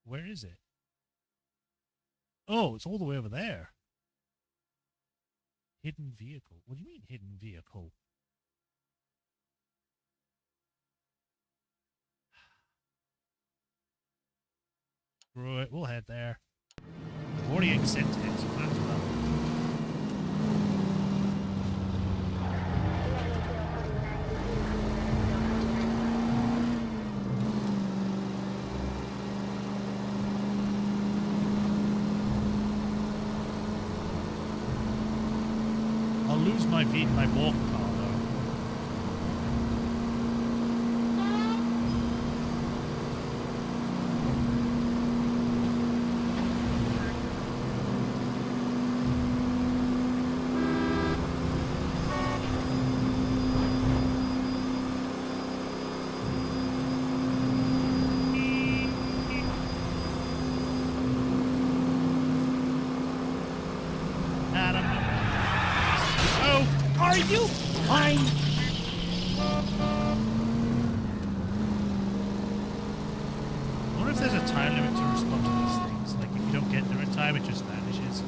Where is it? Oh, it's all the way over there. Hidden vehicle. What do you mean hidden vehicle? Screw it, we'll head there. We've already accepted it, so might as well. I'll lose my walk car though. Are you fine? I wonder if there's a time limit to respond to these things. Like, if you don't get there in time, it just vanishes.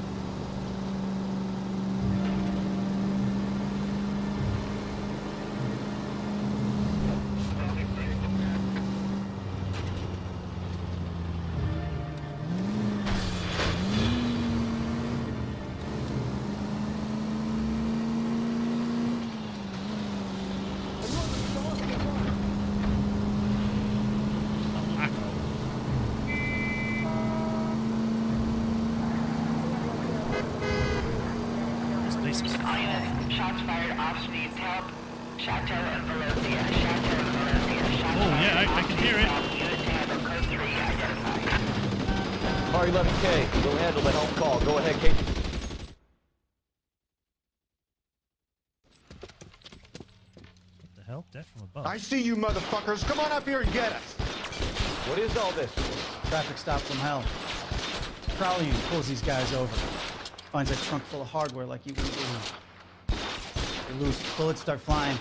All units, shots fired, officer needs help. Chateau and Valencia. Chateau and Valencia. Shots oh, yeah, I can hear it. Unit to handle code 3 identified. R11K, we'll handle the help call. Go ahead, Kate. What the hell? Death from above. I see you motherfuckers. Come on up here and get us. What is all this? Traffic stop from hell. Crowley pulls these guys over. Finds a trunk full of hardware like you wouldn't believe. They lose. Bullets start flying.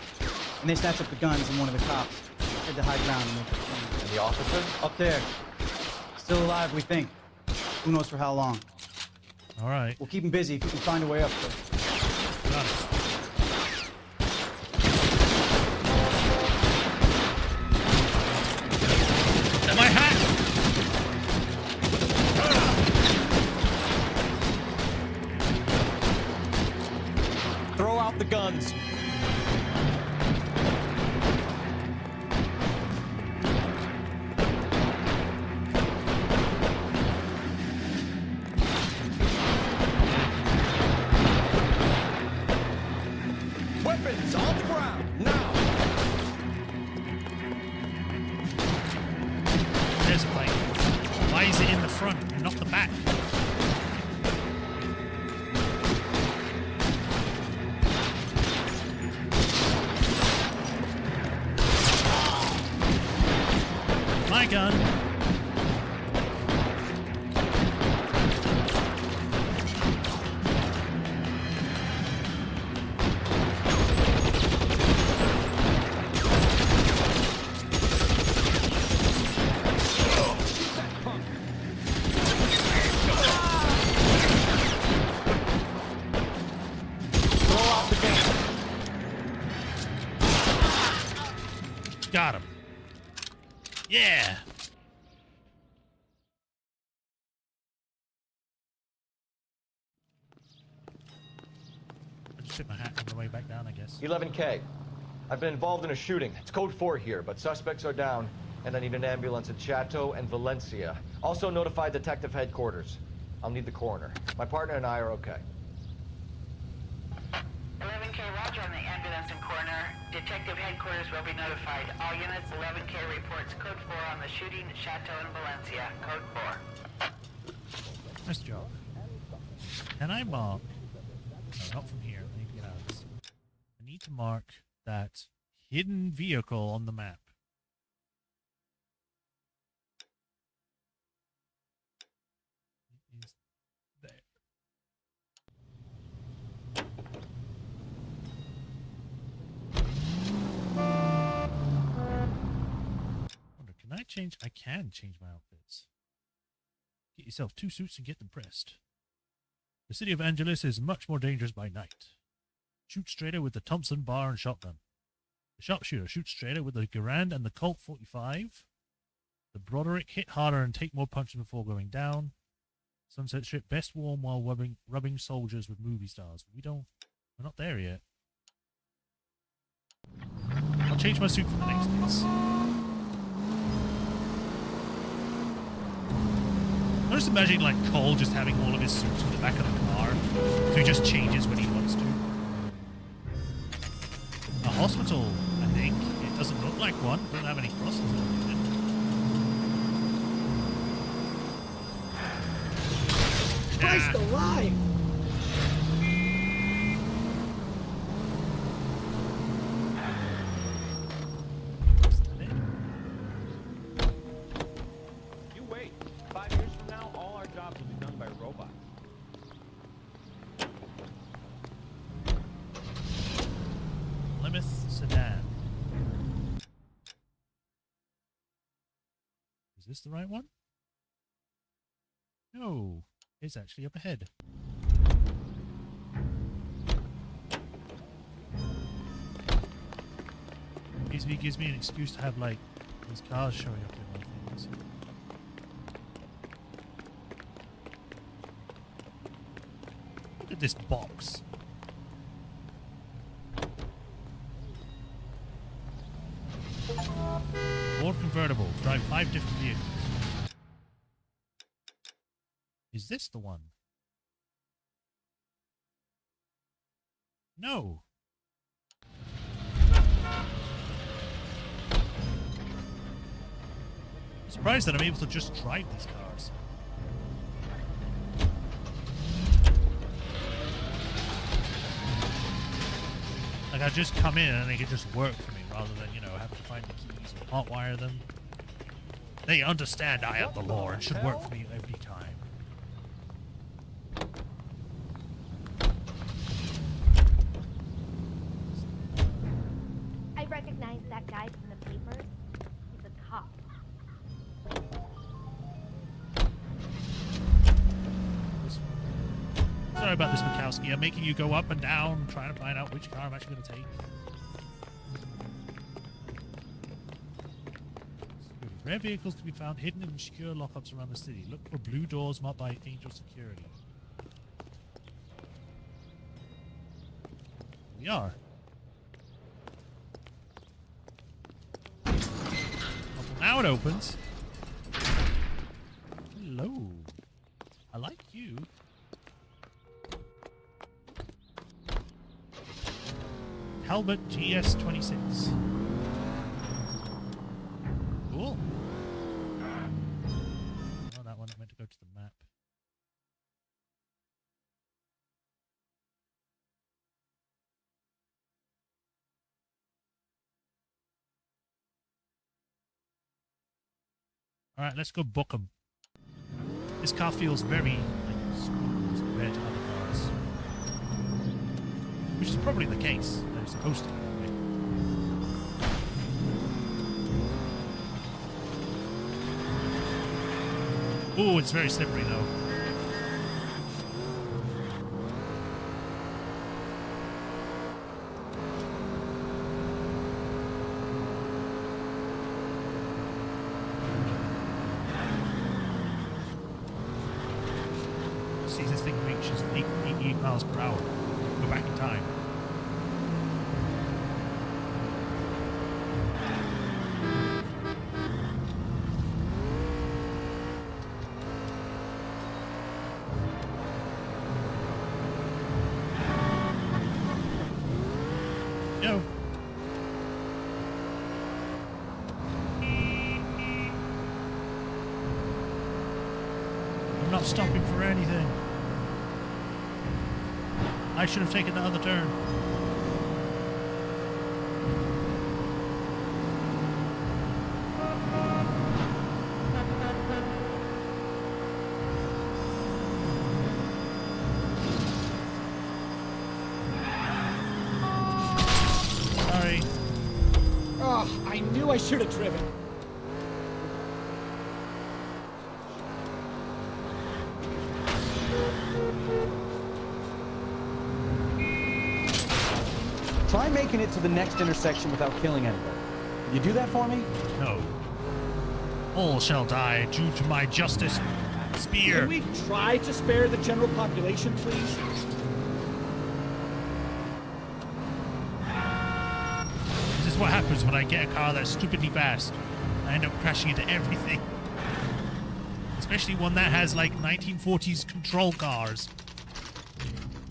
And they snatch up the guns and one of the cops. Head to high ground and make a plan. And the officer? Up there. Still alive, we think. Who knows for how long. All right. We'll keep him busy if you can find a way up there. Got it. My hat! Throw out the guns. Weapons on the ground, now! There's a bike. Why is it in the front and not the back? My gun. Got him. Yeah. I just took my hat on the way back down, I guess. 11K. I've been involved in a shooting. It's code 4 here, but suspects are down, and I need an ambulance at Chateau and Valencia. Also notify detective headquarters. I'll need the coroner. My partner and I are okay. 11K, roger on the ambulance and coroner. Detective headquarters will be notified. All units, 11K reports code 4 on the shooting at Chateau and Valencia. Code 4. Nice job. Can I mark? No, not from here. I need to get out of this. I need to mark that hidden vehicle on the map. It is there. Wonder, can I change? I can change my outfits. Get yourself 2 suits and get them pressed. The city of Angeles is much more dangerous by night. Shoot straighter with the Thompson bar and shotgun. The sharpshooter shoots straighter with the Garand and the Colt 45. The Broderick hit harder and take more punches before going down. Sunset Strip best worn while rubbing soldiers with movie stars. We're not there yet. I'll change my suit for the next case. I'm just imagining like Cole just having all of his suits in the back of the car, so he just changes when he wants to. A hospital, I think. It doesn't look like one. Doesn't have any crosses on it. Christ alive! You wait. 5 years from now, all our jobs will be done by robots. Is this the right one? No, it's actually up ahead. Gives me an excuse to have, like, these cars showing up in my things. Look at this box. Ford convertible. Drive 5 different vehicles. Is this the one? No. I'm surprised that I'm able to just drive these cars. Like, I just come in and they can just work for me rather than, you know, having to find the keys or hotwire them. They understand I am the law and should work for me every time. I recognize that guy from the papers. He's a cop. Sorry about this, Mikowski. I'm making you go up and down, trying to find out which car I'm actually going to take. Rare vehicles can be found hidden in obscure lockups around the city. Look for blue doors marked by Angel Security. We are. Well, now it opens. Hello. I like you. Talbot GS26. Cool. Oh, that one I meant to go to the map. All right, let's go book them. This car feels very like smooth compared to other cars, which is probably the case. They're supposed to be that way. Ooh, it's very slippery though. See, this thing reaches 88 miles per hour. Go back in time. No. I'm not stopping for anything. I should have taken the other turn. Sorry. Oh, I knew I should have driven. Try making it to the next intersection without killing anybody. Can you do that for me? No. All shall die due to my justice spear. Can we try to spare the general population, please? This is what happens when I get a car that's stupidly fast. I end up crashing into everything. Especially one that has like 1940s control cars.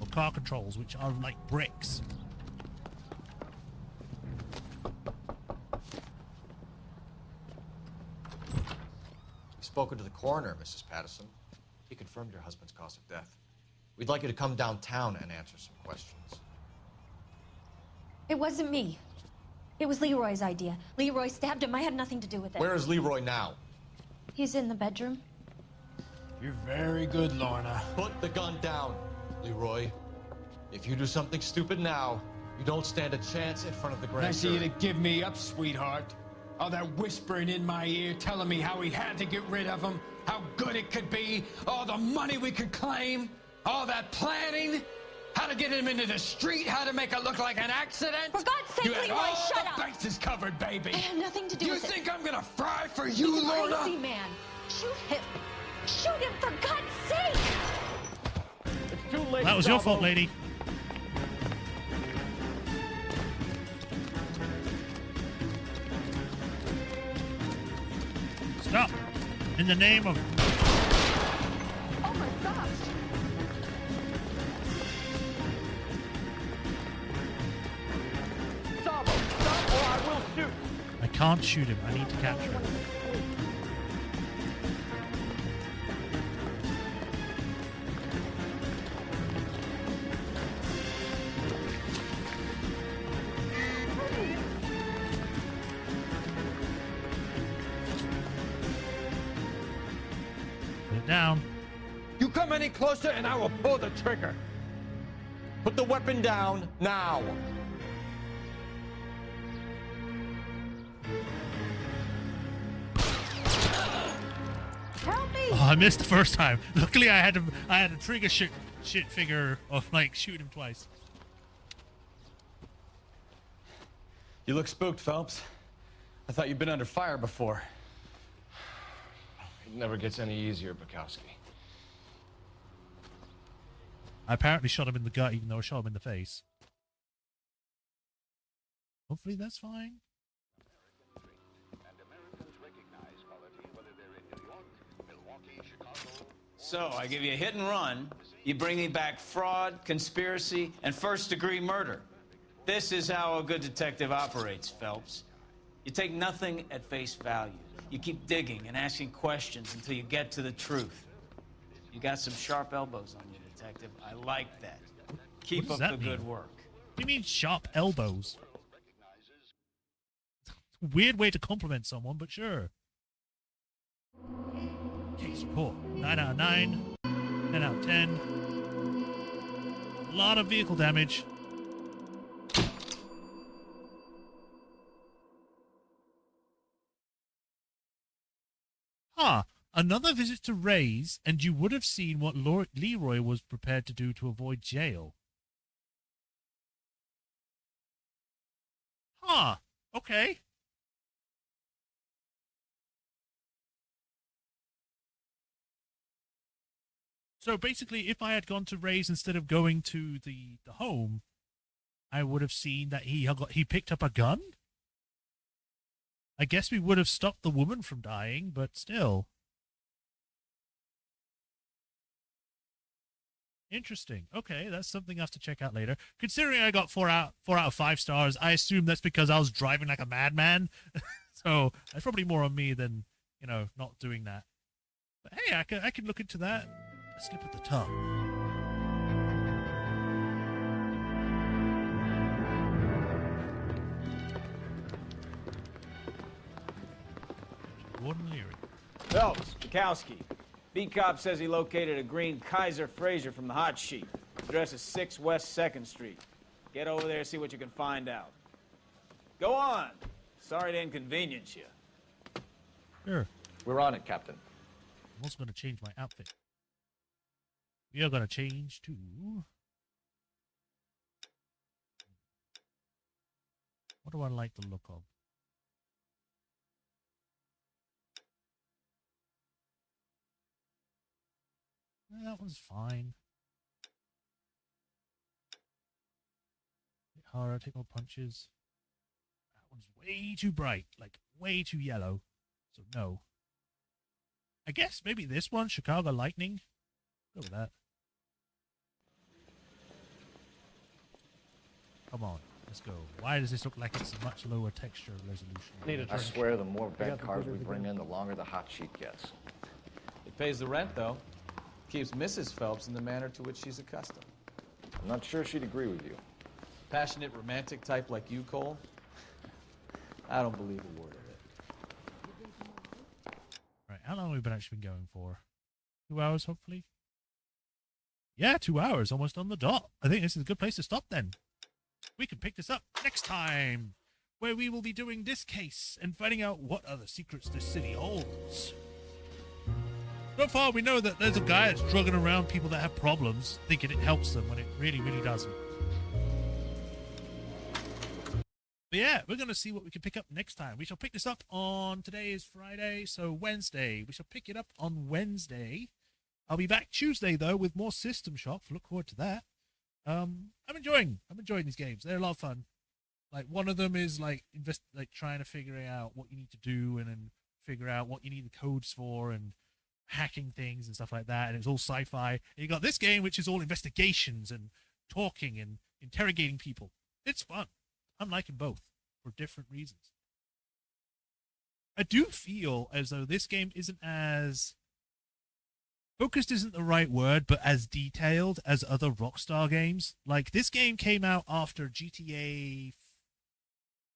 Or car controls, which are like bricks. Spoken to the coroner, Mrs. Patterson. He confirmed your husband's cause of death. We'd like you to come downtown and answer some questions. It wasn't me. It was Leroy's idea. Leroy stabbed him. I had nothing to do with it. Where is Leroy now? He's in the bedroom. You're very good, Lorna. Put the gun down, Leroy. If you do something stupid now, you don't stand a chance in front of the grand Nice of you to give me up, sweetheart. All that whispering in my ear telling me how we had to get rid of him, how good it could be, all the money we could claim, all that planning, how to get him into the street, how to make it look like an accident. For God's sake, you had Leroy, all shut the up! bases covered, baby. I have nothing to do you with it. You think I'm gonna fry for you, He's a Lorna? crazy man. Shoot him. Shoot him, for God's sake! It's too late. That was your fault, lady. Stop! In the name of... Oh my gosh! Stop him! Stop or I will shoot! I can't shoot him. I need to capture him. Put it down. You come any closer and I will pull the trigger. Put the weapon down now. Help me! Oh, I missed the first time. Luckily, I had a trigger shit figure of like shooting him twice. You look spooked, Phelps. I thought you'd been under fire before. It never gets any easier, Bukowski. I apparently shot him in the gut, even though I shot him in the face. Hopefully that's fine. So, I give you a hit and run. You bring me back fraud, conspiracy, and first-degree murder. This is how a good detective operates, Phelps. You take nothing at face value. You keep digging and asking questions until you get to the truth. You got some sharp elbows on you, detective. I like that. Keep up the good work. What do you mean sharp elbows? Weird way to compliment someone, but sure. Case report. 9 out of 9. 10 out of 10. A lot of vehicle damage. Huh. Another visit to Ray's, and you would have seen what Leroy was prepared to do to avoid jail. Huh. Okay. So basically, if I had gone to Ray's instead of going to the home, I would have seen that he picked up a gun? I guess we would have stopped the woman from dying, but still. Interesting. Okay, that's something I have to check out later. Considering I got 4 out of 5 stars, I assume that's because I was driving like a madman. So that's probably more on me than, not doing that. But hey, I can look into that. A slip of the tongue. Gordon Leary. Phelps, Bukowski. Beat cop says he located a green Kaiser Fraser from the hot sheet. Address is 6 West 2nd Street. Get over there, see what you can find out. Go on. Sorry to inconvenience you. Sure. We're on it, Captain. I'm also going to change my outfit. We are going to change to... What do I like the look of? That one's fine. Hit harder, take more punches. That one's way too bright, like way too yellow. So no. I guess maybe this one, Chicago Lightning. Go with that. Come on, let's go. Why does this look like it's a much lower texture resolution? I swear, the more bad cars we bring in, the longer the hot sheet gets. It pays the rent, though. Keeps Mrs. Phelps in the manner to which she's accustomed. I'm not sure she'd agree with you. Passionate, romantic type like you, Cole? I don't believe a word of it. Right, how long have we actually been going for? 2 hours, hopefully? Yeah, 2 hours, almost on the dot. I think this is a good place to stop then. We can pick this up next time where we will be doing this case and finding out what other secrets this city holds. So far, we know that there's a guy that's drugging around people that have problems, thinking it helps them when it really, really doesn't. But yeah, we're going to see what we can pick up next time. We shall pick this up on, today is Friday, so Wednesday. We shall pick it up on Wednesday. I'll be back Tuesday, though, with more System Shock. Look forward to that. I'm enjoying these games. They're a lot of fun. Like, one of them is, like, trying to figure out what you need to do and then figure out what you need the codes for and hacking things and stuff like that, and it's all sci-fi. And you got this game, which is all investigations and talking and interrogating people. It's fun. I'm liking both for different reasons. I do feel as though this game isn't as focused, isn't the right word, but as detailed as other Rockstar games. Like, this game came out after GTA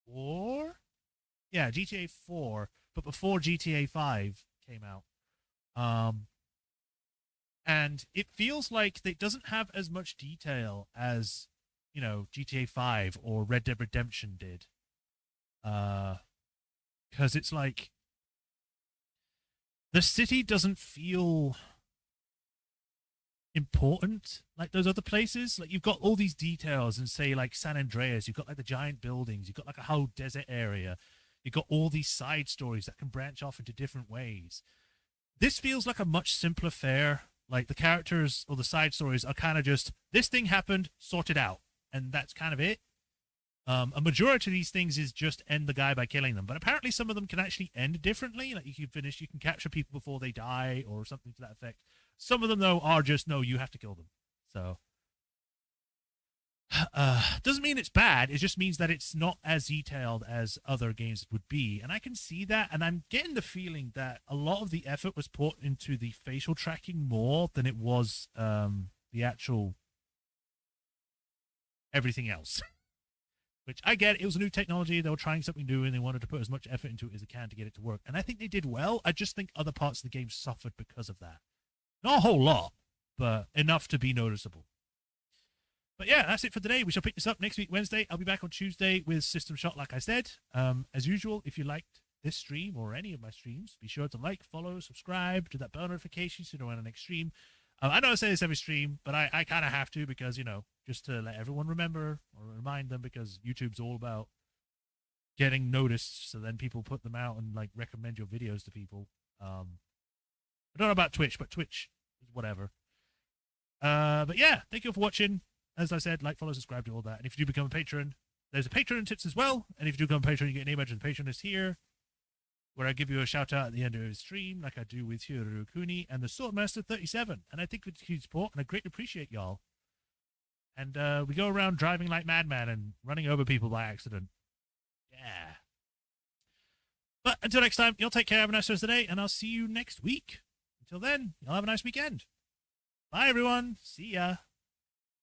4? Yeah, GTA 4, but before GTA 5 came out. And it feels like it doesn't have as much detail as, you know, GTA 5 or Red Dead Redemption did. Because it's like the city doesn't feel important like those other places. Like, you've got all these details and say like San Andreas, you've got like the giant buildings, you've got like a whole desert area, you've got all these side stories that can branch off into different ways. This feels like a much simpler fare. Like, the characters or the side stories are kind of just, this thing happened, sort it out, and that's kind of it. A majority of these things is just end the guy by killing them, but apparently some of them can actually end differently. Like, you can capture people before they die or something to that effect. Some of them, though, are just, no, you have to kill them. So doesn't mean it's bad. It just means that it's not as detailed as other games would be. And I can see that. And I'm getting the feeling that a lot of the effort was put into the facial tracking more than it was the actual everything else. Which I get. It was a new technology. They were trying something new and they wanted to put as much effort into it as they can to get it to work. And I think they did well. I just think other parts of the game suffered because of that. Not a whole lot, but enough to be noticeable. But yeah, that's it for today. We shall pick this up next week, Wednesday. I'll be back on Tuesday with System Shock, like I said. As usual, if you liked this stream or any of my streams, be sure to like, follow, subscribe, to that bell notification so you know when I next stream. I know I say this every stream, but I kind of have to because, you know, just to let everyone remember or remind them, because YouTube's all about getting noticed, so then people put them out and, like, recommend your videos to people. I don't know about Twitch, but Twitch is whatever. But yeah, thank you for watching. As I said, like, follow, subscribe, do all that. And if you do become a patron, there's a Patreon tips as well. And if you do become a patron, you get an name badge and the patron is here, where I give you a shout out at the end of the stream, like I do with Hiroru Kuni and the Swordmaster 37. And I think with huge support, and I greatly appreciate y'all. And we go around driving like madman and running over people by accident. Yeah. But until next time, y'all take care, have a nice rest of the day, and I'll see you next week. Until then, y'all have a nice weekend. Bye, everyone. See ya.